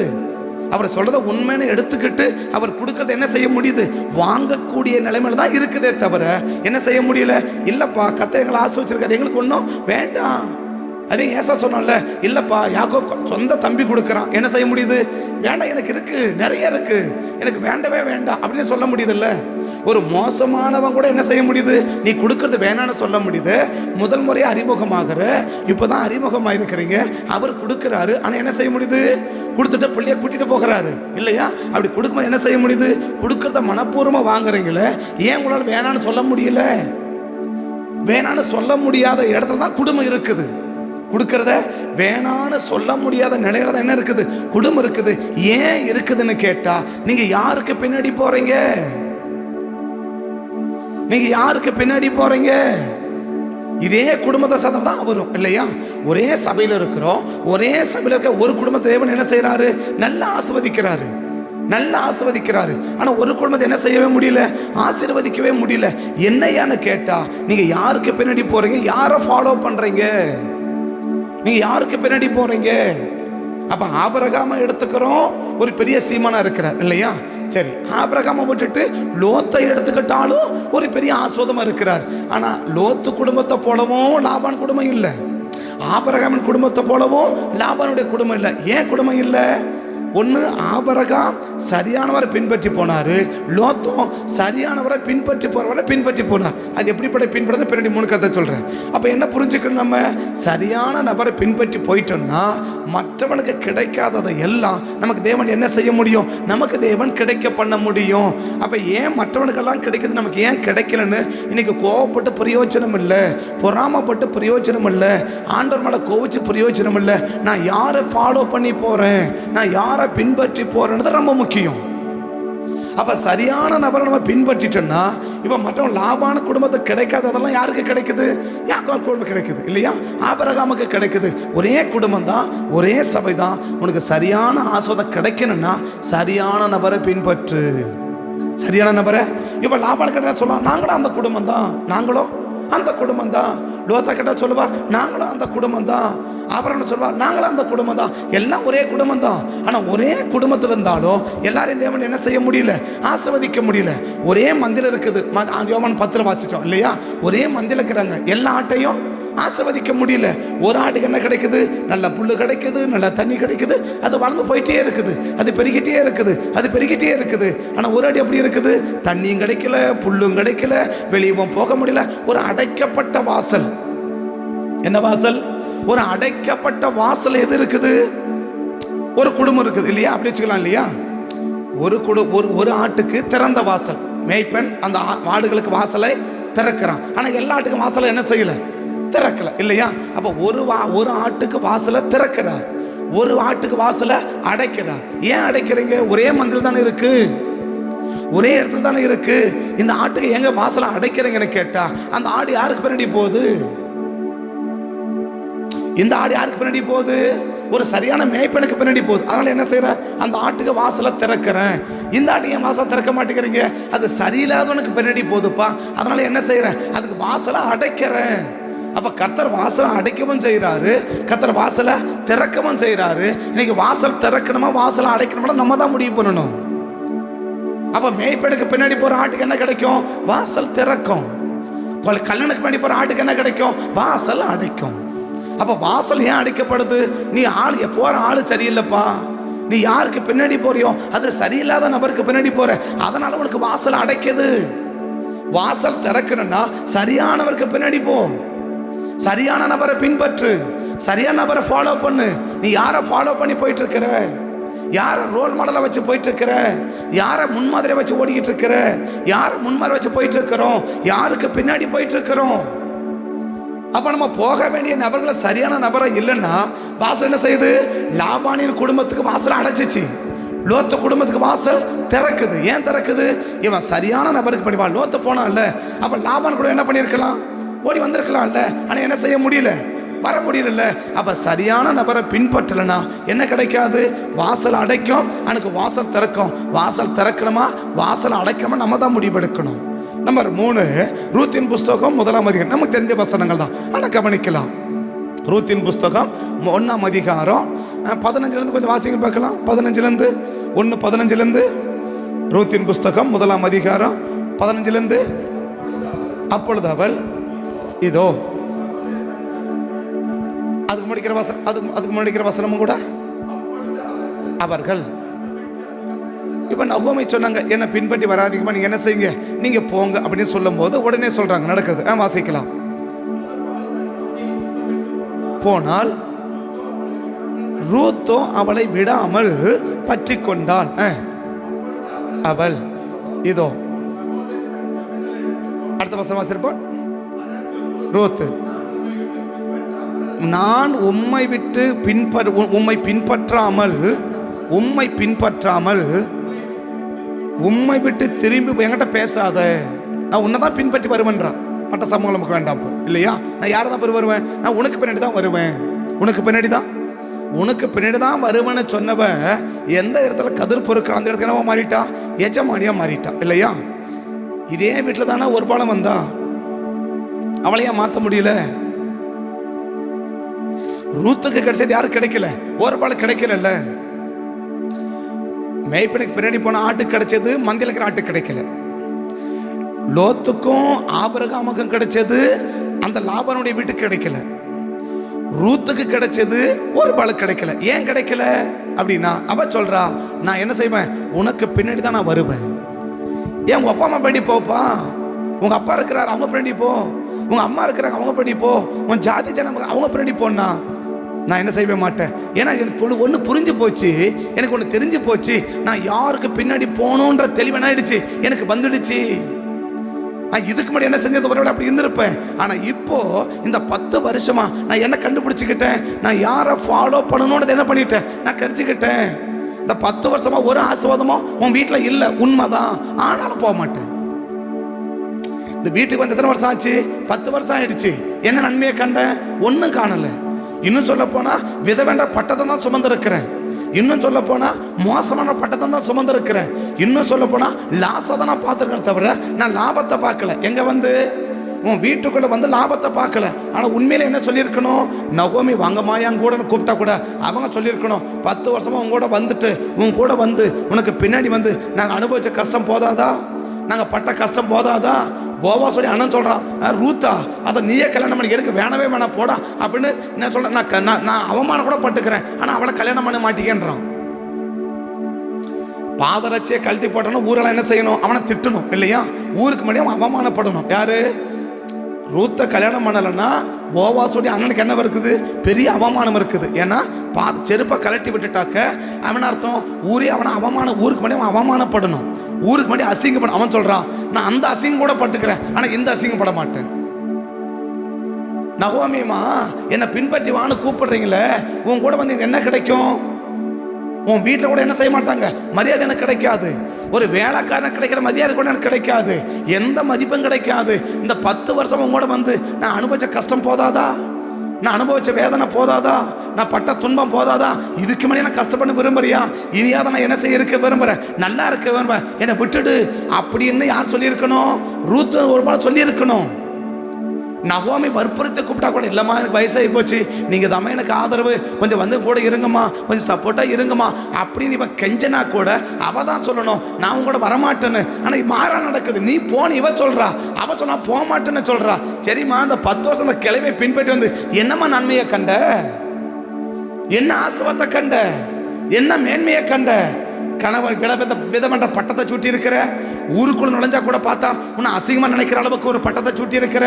அவர் சொல்றத உண்மைன்னு எடுத்துக்கிட்டு அவர் கொடுக்கறத என்ன செய்ய முடியுது? வாங்கக்கூடிய நிலைமையில தான் இருக்குதே தவிர என்ன செய்ய முடியல. இல்லப்பா, கர்த்தர் எங்களை ஆசீர்வதிச்சிருக்காரு, எங்களுக்கு ஒன்றும் வேண்டாம். அதே ஏசா சொன்னால, இல்லப்பா யாக்கோபு சொந்த தம்பி கொடுக்குறான், என்ன செய்ய முடியுது? வேண்டாம், எனக்கு இருக்கு, நிறைய இருக்கு, எனக்கு வேண்டவே வேண்டாம் அப்படின்னு சொல்ல முடியுதுல்ல. ஒரு மோசமானவன் கூட என்ன செய்ய முடியுது? நீ கொடுக்கறது வேணான்னு சொல்ல முடியுது. முதல் முறையாக அறிமுகமாகிற, இப்போதான் அறிமுகமாக இருக்கிறீங்க, அவர் கொடுக்குறாரு. ஆனால் என்ன செய்ய முடியுது? கொடுத்துட்டு பிள்ளைய கூட்டிட்டு போகிறாரு இல்லையா? அப்படி கொடுக்கும்போது என்ன செய்ய முடியுது? கொடுக்கறத மனப்பூர்வமாக வாங்குறீங்களே, ஏன் உங்களால் வேணான்னு சொல்ல முடியல? வேணான்னு சொல்ல முடியாத இடத்துல தான் குடும்பம் இருக்குது. கொடுக்கறத வேணான்னு சொல்ல முடியாத நிலையில தான் என்ன இருக்குது? குடும்பம் இருக்குது. ஏன் இருக்குதுன்னு கேட்டா, நீங்க யாருக்கு பின்னாடி போறீங்க? நீங்க யாருக்கு பின்னாடி போறீங்க? இதே குடும்பத்தை சதம் தான் வரும் இல்லையா? ஒரே சபையில இருக்கிறோம், ஒரே சபையில இருக்க ஒரு குடும்பத்தை தேவன் என்ன செய்யறாரு? நல்லா ஆசீர்வதிக்கிறாரு, நல்லா ஆசீர்வதிக்கிறாரு. ஆனா ஒரு குடும்பத்தை என்ன செய்யவே முடியல? ஆசீர்வதிக்கவே முடியல. என்னையான்னு கேட்டா, நீங்க யாருக்கு பின்னாடி போறீங்க? யாரை ஃபாலோ பண்றீங்க? நீங்க யாருக்கு பின்னாடி போறீங்க? அப்ப ஆபிரகாமை எடுத்துக்கிறோம், ஒரு பெரிய சீமானா இருக்கிறார் இல்லையா? சரி, ஆபிரகாமை விட்டுட்டு லோத்தை எடுத்துக்கிட்டாலும் ஒரு பெரிய ஆஸ்வாதமா இருக்கிறார். ஆனா லோத்து குடும்பத்தை போலவும் லாபான் குடும்பம் இல்லை, ஆபிரகாமின் குடும்பத்தை போலவும் லாபானுடைய குடும்பம் இல்லை. ஏன் குடும்பம் இல்லை? ஒன்று, ஆபிரகாம் சரியானவரை பின்பற்றி போனார், லோத்தும் சரியானவரை பின்பற்றி போறவரை பின்பற்றி போனார். அது எப்படிப்பட்ட பின்பற்றது பின்னாடி 3 கருத்தை சொல்கிறேன். அப்போ என்ன புரிஞ்சுக்கணும்? நம்ம சரியான நபரை பின்பற்றி போயிட்டோம்னா மற்றவனுக்கு கிடைக்காததை எல்லாம் நமக்கு தேவன் என்ன செய்ய முடியும்? நமக்கு தேவன் கிடைக்க பண்ண முடியும். அப்போ ஏன் மற்றவனுக்கெல்லாம் கிடைக்குது, நமக்கு ஏன் கிடைக்கலன்னு இன்னைக்கு கோவப்பட்டு பிரயோஜனம் இல்லை, பொறாமப்பட்டு பிரயோஜனம் இல்லை, ஆண்டவர் மேலே கோவிச்சு பிரயோஜனம் இல்லை. நான் யாரை ஃபாலோ பண்ணி போகிறேன், நான் யாரை பின்பற்றி போறது ரொம்ப முக்கியம். அப்ப சரியான நபரை நம்ம பின்பற்றிட்டோம்னா, இப்ப மற்றவங்க லாபான குடும்பத்தை கிடைக்காததெல்லாம் யாருக்கு கிடைக்குது? யாக்கோபு குடும்பம் கிடைக்குது இல்லையா? ஆபிரகாமுக்கு கிடைக்குது. ஒரே குடும்பம் தான், ஒரே சபை தான். உனக்கு சரியான ஆசீர்வாதம் கிடைக்கணும்னா சரியான நபரை பின்பற்று, சரியான நபரை. இப்ப லாபான கிட்ட சொல்லலாம், நாங்களும் அந்த குடும்பம் தான், நாங்களும் அந்த குடும்பம் தான். லோத்தா கிட்ட சொல்லுவார், நாங்களும் அந்த குடும்பம் தான். ஆபிரகாம் சொல்வார், நாங்களும் அந்த குடும்பம் தான். எல்லாம் ஒரே குடும்பம் தான். ஆனால் ஒரே குடும்பத்தில் இருந்தாலும் எல்லாரையும் தேவன் என்ன செய்ய முடியல? ஆசீர்வதிக்க முடியல. ஒரே மந்தியில் இருக்குது, யோவான் 10 வாசிச்சோம் இல்லையா? ஒரே மந்தியில் இருக்கிறாங்க, எல்லா ஆட்டையும் ஆசீர்வதிக்க முடியல. ஒரு ஆட்டுக்கு என்ன கிடைக்குது? நல்ல புல்லு கிடைக்குது, நல்ல தண்ணி கிடைக்குது, அது வளர்ந்து போயிட்டே இருக்குது, அது பெருகிட்டே இருக்குது, அது பெருகிட்டே இருக்குது. ஆனால் ஒரு ஆடு எப்படி இருக்குது? தண்ணியும் கிடைக்கல, புல்லும் கிடைக்கல, வெளியவும் போக முடியல. ஒரு அடைக்கப்பட்ட வாசல். என்ன வாசல்? ஒரு அடைக்கப்பட்ட வாசல். எது இருக்குது? ஒரு குடும்பம் இருக்குது இல்லையா? அப்படி வச்சுக்கலாம் இல்லையா? ஒரு ஆட்டுக்கு திறந்த வாசல். மேய்ப்பன் அந்த ஆடுகளுக்கு வாசலை திறக்கிறான். ஆனா எல்லா ஆட்டுக்கும் வாசலை என்ன செய்யல? திறக்கல இல்லையா? அப்ப ஒரு ஆட்டுக்கு வாசலை திறக்கிறார், ஒரு ஆட்டுக்கு வாசலை அடைக்கிறார். ஏன் அடைக்கிறீங்க? ஒரே மந்தில் தானே இருக்கு, ஒரே இடத்துல தானே இருக்கு. இந்த ஆட்டுக்கு எங்க வாசலை அடைக்கிறீங்கன்னு கேட்டா, அந்த ஆடு யாருக்கு பின்னாடி போகுது? இந்த ஆடு யாருக்கு பின்னாடி போகுது? ஒரு சரியான மேய்ப்பனுக்கு பின்னாடி போகுது. அதனால என்ன செய்யற? அந்த ஆட்டுக்கு வாசலை திறக்கிறேன். இந்த ஆட்டு ஏன் வாசலை திறக்க மாட்டேங்கிறீங்க? அது சரியில்லாதவனுக்கு பின்னாடி போகுதுப்பா. அதனால என்ன செய்யறேன்? அதுக்கு வாசலை அடைக்கிறேன். அப்ப கர்த்தர் வாசலை அடைக்கவும் செய்யறாரு, கர்த்தர் வாசலை திறக்கவும் செய்யறாரு. இன்னைக்கு வாசல் திறக்கணுமா வாசலை அடைக்கணுமா நம்ம தான் முடிவு பண்ணணும். அப்ப மேய்ப்பனுக்கு பின்னாடி போற ஆட்டுக்கு என்ன கிடைக்கும்? வாசல் திறக்கும். கல்லனுக்கு பின்னாடி போற ஆட்டுக்கு என்ன கிடைக்கும்? வாசல் அடைக்கும். அப்ப வாசல் ஏன் அடைக்கப்படுது? நீ ஆள் போற ஆளு சரியில்லைப்பா, நீ யாருக்கு பின்னாடி போறியோ அது சரியில்லாத நபருக்கு பின்னாடி போற, அதனால உனக்கு வாசல் அடைக்குது. வாசல் திறக்கணும்னா சரியானவருக்கு பின்னாடி போ, சரியான நபரை பின்பற்று, சரியான நபரை ஃபாலோ பண்ணு. நீ யாரை ஃபாலோ பண்ணி போயிட்டு இருக்கிற? யாரை ரோல் மாடலை வச்சு போயிட்டு இருக்கிற? யாரை முன்மாதிரியை வச்சு ஓடிக்கிட்டு இருக்கிற? யாரை முன்மாதிரி வச்சு போயிட்டு இருக்கிறோம்? யாருக்கு பின்னாடி போயிட்டு இருக்கிறோம்? அப்ப நம்ம போக வேண்டிய நபர்களை சரியான நபரை இல்லைன்னா வாசல் என்ன செய்யுது? லாபானின் குடும்பத்துக்கு வாசல் அடைச்சிச்சு, லோத்து குடும்பத்துக்கு வாசல் திறக்குது. ஏன் திறக்குது? இவன் சரியான நபருக்கு படிப்பான். லோத்து போனான்ல, அப்ப லாபான் கூட என்ன பண்ணிருக்கலாம்? ஓடி வந்திருக்கலாம்ல. ஆனா என்ன செய்ய முடியல? வர முடியல. அப்ப சரியான நபரை பின்பற்றலனா என்ன கிடைக்காது? வாசல் அடைக்கும், எனக்கு வாசல் திறக்கும். வாசல் திறக்கணுமா வாசல் அடைக்கணுமா நம்ம தான் முடிவெடுக்கணும். நம்பர் 3, ரூத்தின் புஸ்தகம் 1ஆம் அதிகாரம். நமக்கு தெரிஞ்ச வசனங்கள் தான், ஆனா கவனிக்கலாம். ரூத்தின் புஸ்தகம் 1ஆம் அதிகாரம் 15 கொஞ்சம் வாசிங்க பார்க்கலாம். 15 ரூத்தின் புஸ்தகம் 1ஆம் அதிகாரம் 15. அப்பொழுது அவள் இதோ, அதுக்கு முடிக்கிற வசனமும் கூட அவர்கள். இப்ப நகோமி சொன்னாங்க, என்ன பின்பற்றி வராதீங்கம்மா, நீங்க என்ன செய்யுங்க, நீங்க போங்க அப்படின்னு சொல்லும் போது உடனே சொல்றாங்க நடக்கிறது. வாசிக்கலாம். போனால் ரூத்தோ அவளை விடாமல் பற்றி கொண்டாள். அவள் இதோ, அடுத்த வசனம் வாசிப்போம். ரூத், நான் உம்மை விட்டு உம்மை பின்பற்றாமல் உம்மை விட்டு திரும்பி என்கிட்ட பேசாத, நான் உன்னை தான் பின்பற்றி வருவேன்றான். மற்ற சமூகம் நமக்கு வேண்டாம் இல்லையா? நான் யாரை தான் வருவேன்? நான் உனக்கு பின்னாடி தான் வருவேன், உனக்கு பின்னாடி தான் வருவேன்னு சொன்னவ எந்த இடத்துல கதிர் பொறுக்க அந்த இடத்துல அவன் மாறிட்டா, எஜமானியா மாறிட்டா இல்லையா? இதே வீட்டில் தானே ஒரு பாலம் வந்தா, அவளையா மாற்ற முடியல? ரூத்துக்கு கிடைச்சது யாருக்கு கிடைக்கல? ஒரு பாலம் கிடைக்கல. மேய்ப்பனுக்கு பின்னாடி போன ஆட்டுக்கு கிடைச்சது, மந்தியில் இருக்கிற ஆட்டுக்கு கிடைக்கல. லோத்துக்கும் ஆபிரகாமுக்கும் கிடைச்சது அந்த லாபானுடைய வீட்டுக்கு கிடைக்கல. ரூத்துக்கு கிடைச்சது ஒரு பாலுக்கு கிடைக்கல. ஏன் கிடைக்கல அப்படின்னா, அவ சொல்றா, நான் என்ன செய்வேன், உனக்கு பின்னாடி தான் நான் வருவேன். ஏன் உங்க அப்பா அம்மா பின்னாடி போப்பா, உங்க அப்பா இருக்கிறார் அவங்க பின்னாடி போ, உங்க அம்மா இருக்கிறாங்க அவங்க பின்னாடி போ, உன் ஜாதி ஜனம் அவங்க பின்னாடி போனா நான் என்ன செய்ய மாட்டேன். ஏன்னா எனக்கு ஒன்று புரிஞ்சு போச்சு, எனக்கு ஒன்று தெரிஞ்சு போச்சு. நான் யாருக்கு பின்னாடி போகணுன்ற தெளிவு என்ன ஆயிடுச்சு, எனக்கு வந்துடுச்சு. நான் இதுக்கு முன்னாடி என்ன செஞ்சது, ஒருவேளை அப்படி இருந்திருப்பேன். ஆனால் இப்போ இந்த 10 வருஷமா நான் என்ன கண்டுபிடிச்சிக்கிட்டேன், நான் யாரை ஃபாலோ பண்ணணும்னு என்ன பண்ணிட்டேன், நான் கடிச்சுக்கிட்டேன். இந்த 10 வருஷமா ஒரு ஆசீர்வாதமும் உன் வீட்டில் இல்லை, உண்மைதான். ஆனாலும் போக மாட்டேன். இந்த வீட்டுக்கு வந்து எத்தனை வருஷம் ஆச்சு? 10 வருஷம் ஆயிடுச்சு. என்ன நன்மையை கண்டேன்? ஒன்றும் காணலை. இன்னும் சொல்ல போனா விதவென்ற பட்டத்தை தான் சுமந்திருக்கிறேன். இன்னும் சொல்ல போனா மோசமான பட்டத்தை தான் சுமந்திருக்கிறேன். இன்னும் சொல்ல போனா லாஸை தான் நான் பார்த்துருக்கேன், தவிர நான் லாபத்தை பார்க்கல. எங்க வந்து உன் வீட்டுக்குள்ள வந்து லாபத்தை பார்க்கல. ஆனா உண்மையில என்ன சொல்லியிருக்கணும், நகோமி வாங்கம்மா என் கூட கூப்பிட்டா கூட அவங்க சொல்லியிருக்கணும், 10 வருஷமா உங்க கூட வந்துட்டு உன் கூட வந்து உனக்கு பின்னாடி வந்து நாங்கள் அனுபவிச்ச கஷ்டம் போதாதா, நாங்கள் பட்ட கஷ்டம் போதாதா? போவாஸ் சொல்லி அண்ணன் சொல்கிறான், ரூத்தா அதை நீயே கல்யாணம் பண்ணி எனக்கு வேணவே வேணாம் போடா அப்படின்னு நான் சொல்கிறேன். நான் அவமானம் கூட பட்டுக்கிறேன், ஆனால் அவளை கல்யாணம் பண்ண மாட்டேங்கிறான். பாதரட்சியை கழட்டி போட்டோன்னா ஊரெல்லாம் என்ன செய்யணும், அவனை திட்டணும் இல்லையா? ஊருக்கு முன்னாடி அவன் அவமானப்படணும். யாரு? ரூத்தை கல்யாணம் பண்ணலைன்னா போவாஸோடைய அண்ணனுக்கு என்ன இருக்குது, பெரிய அவமானம் இருக்குது. ஏன்னா செருப்பை கலட்டி விட்டுட்டாக்க அவன் அர்த்தம் ஊரே அவனை ஊருக்கு முன்னாடி அவன் அவமானப்படணும், ஊருக்கு முன்னாடி அசிங்கப்படும். அவன் சொல்றான், நான் அந்த அசிங்கம் கூட பட்டுக்கிறேன், ஆனா இந்த அசிங்கம் பட மாட்டேன். நகோமிமா என்னை பின்பற்றி வான்னு கூப்பிடுறீங்களே, உன் கூட வந்து என்ன கிடைக்கும்? உன் வீட்டில் கூட என்ன செய்ய மாட்டாங்க, மரியாதை எனக்கு கிடைக்காது. ஒரு வேலைக்காரன் கிடைக்கிற மரியாதை கூட எனக்கு கிடைக்காது, எந்த மதிப்பும் கிடைக்காது. இந்த 10 வருஷம் உங்க கூட வந்து நான் அனுபவிச்ச கஷ்டம் போதாதா, நான் அனுபவிச்ச வேதனை போதாதா, நான் பட்ட துன்பம் போதாதா, இதுக்கு மேலே நான் கஷ்டப்பட விரும்புறியா? இனியாவது நான் என்ன செய்ய இருக்க விரும்புகிறேன், நல்லா இருக்க விரும்புகிறேன், என்னை விட்டுடு அப்படின்னு யார் சொல்லியிருக்கணும்? ரூத் ஒரு நாள் சொல்லியிருக்கணும். நகோமி வற்புறுத்தி கூப்பிட்டா கூட, இல்லைம்மா எனக்கு வயசாகி போச்சு, நீங்கள் தான் எனக்கு ஆதரவு, கொஞ்சம் வந்து கூட இருங்கம்மா, கொஞ்சம் சப்போர்ட்டாக இருங்கம்மா அப்படின்னு இவன் கெஞ்சனா கூட அவள் தான் சொல்லணும், நான் உங்க கூட வரமாட்டேன்னு. ஆனால் மாறா நடக்குது, நீ போன இவ சொல்கிறா, அவள் சொன்னா போக மாட்டேன்னு சொல்கிறா. சரிம்மா, அந்த 10 வருஷம் அந்த கிழமையை பின்பற்றி வந்து என்னம்மா நன்மையை கண்ட, என்ன ஆசீர்வாதத்தை கண்ட, என்ன மேன்மையை கண்ட? கணவன் விதமன்ற பட்டத்தை சூட்டி இருக்கிற, ஊருக்குள்ள நுழைஞ்சா கூட பார்த்தா உன்னை அசிங்கமா நினைக்கிற அளவுக்கு ஒரு பட்டத்தை சூட்டி இருக்கிற,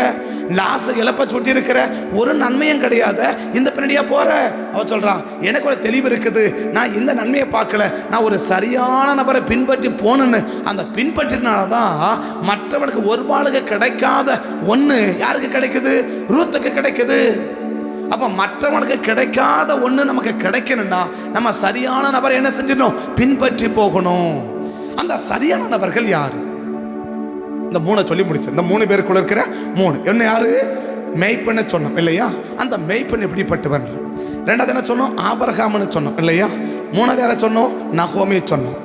லாச இழப்ப சூட்டி இருக்கிற, ஒரு நன்மையும் கிடையாது, இந்த பின்னாடியா போற? அவ சொல்றான், எனக்கு ஒரு தெளிவு இருக்குது, நான் இந்த நன்மையை பார்க்கல, நான் ஒரு சரியான நபரை பின்பற்றி போனேன்னு. அந்த பின்பற்றினால்தான் மற்றவனுக்கு ஒரு பாளுக்கு கிடைக்காத ஒன்று யாருக்கு கிடைக்குது? ரூத்துக்கு கிடைக்குது. அப்ப மற்றவனுக்கு கிடைக்காத ஒண்ணு நமக்கு கிடைக்கணும்னா நம்ம சரியான நபரை என்ன செஞ்சிடணும்? பின்பற்றி போகணும். அந்த சரியான நபர்கள் யார்? இந்த 3 சொல்லி முடிச்சு. இந்த 3 பேருக்குள்ள இருக்கிற 3 என்ன யாரு? மேய்ப்பன்னு சொன்னோம் இல்லையா? அந்த மேய்ப்பன் எப்படிப்பட்டவன்? 2வது என்ன சொன்னோம்? ஆபிரகாம்னு சொன்னோம் இல்லையா? 3வது யாரை சொன்னோம்? நகோமியை சொன்னோம்.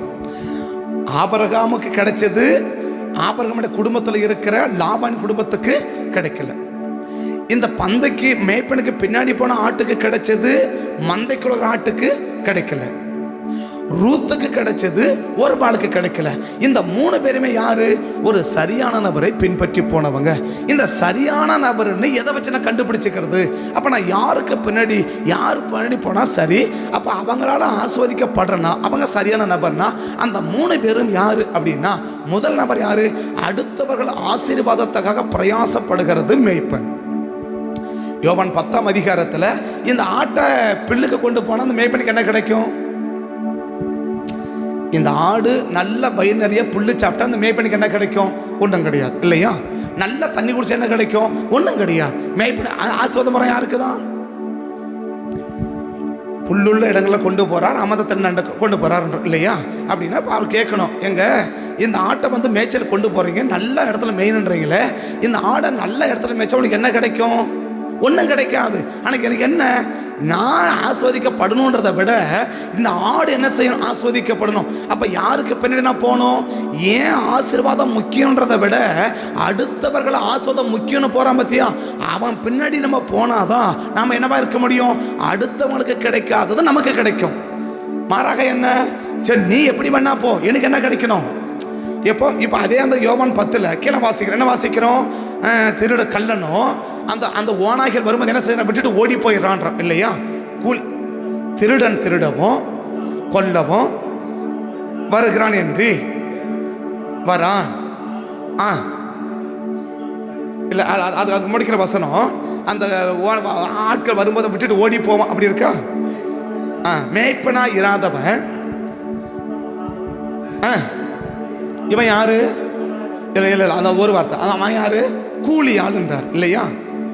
ஆபிரகாமுக்கு கிடைச்சது ஆபிரகாமுடைய குடும்பத்தில் இருக்கிற லாபான் குடும்பத்துக்கு கிடைக்கல. இந்த பந்தைக்கு மேய்ப்பனுக்கு பின்னாடி போன ஆட்டுக்கு கிடைச்சது மந்தைக்குள்ள ஆட்டுக்கு கிடைக்கல. ரூத்துக்கு கிடைச்சது ஒரு பாலுக்கு கிடைக்கல. இந்த 3 பேருமே யாரு? ஒரு சரியான நபரை பின்பற்றி போனவங்க. இந்த சரியான நபர்னு எதை வச்சு நான் கண்டுபிடிச்சிக்கிறது? அப்ப நான் யாருக்கு பின்னாடி போனா சரி, அப்ப அவங்களால ஆஸ்வதிக்கப்படுறனா அவங்க சரியான நபர்னா அந்த 3 பேரும் யாரு அப்படின்னா, முதல் நபர் யாரு? அடுத்தவர்கள் ஆசீர்வாதத்துக்காக பிரயாசப்படுகிறது மேய்ப்பன். யோவான் 10ஆம் அதிகாரத்தில் இந்த ஆட்டை பில்லுக்கு கொண்டு போனால் அந்த மேய்ப்பனுக்கு என்ன கிடைக்கும்? இந்த ஆடு நல்ல வயிறு நிறைய புல்லு சாப்பிட்டா அந்த மேய்ப்பனுக்கு என்ன கிடைக்கும்? ஒன்றும் கிடையாது இல்லையா? நல்ல தண்ணி குடிச்சா என்ன கிடைக்கும்? ஒன்றும் கிடையாது. மேய்ப்பன் ஆஸ்வாத முறை யாருக்கு தான்? புல்லுள்ள இடங்களில் கொண்டு போறார், அமத தண்ணி கொண்டு போறார் இல்லையா? அப்படின்னா அவர் கேட்கணும், எங்க இந்த ஆட்டை வந்து மேய்ச்சல் கொண்டு போறீங்க, நல்ல இடத்துல மேய்னுன்றீங்களே, இந்த ஆடை நல்ல இடத்துல மேய்ச்சா உனக்கு என்ன கிடைக்கும்? ஒன்றும் கிடைக்காது. ஆனால் எனக்கு என்ன, நான் ஆஸ்வதிக்கப்படணுன்றதை விட இந்த ஆடு என்ன செய்யணும்? ஆஸ்வதிக்கப்படணும். அப்போ யாருக்கு பின்னாடி நான் போகணும்? ஏன் ஆசீர்வாதம் முக்கியன்றதை விட அடுத்தவர்கள் ஆஸ்வாதம் முக்கியம்னு போகிறான் பத்தியா, அவன் பின்னாடி நம்ம போனாதான் நாம் என்னவா இருக்க முடியும்? அடுத்தவங்களுக்கு கிடைக்காதது நமக்கு கிடைக்கும். மாறாக என்ன, சரி நீ எப்படி பண்ணா போ, எனக்கு என்ன கிடைக்கணும்? இப்போ அதே அந்த யோவான் 10 கீழே வாசிக்கிறோம். என்ன வாசிக்கிறோம்? திருட கல்லனும் அந்த ஓநாய்கள் வரும்போது என்ன செய்ய விட்டுட்டு ஓடி போயிடறான் இல்லையா? திருடன் திருடவும் கொல்லவும் வருகிறான் என்று வரான். இல்லை, அது முடிக்கிற வசனம். அந்த ஆட்கள் வரும்போது விட்டுட்டு ஓடி போவான், அப்படி இருக்கா? மேய்ப்பனா இராதவன் இவன் யாரு? இல்லை இல்லை இல்லை, அந்த ஒரு வார்த்தை. அவன் யாரு? கூலி ஆளுன்றார் இல்லையா?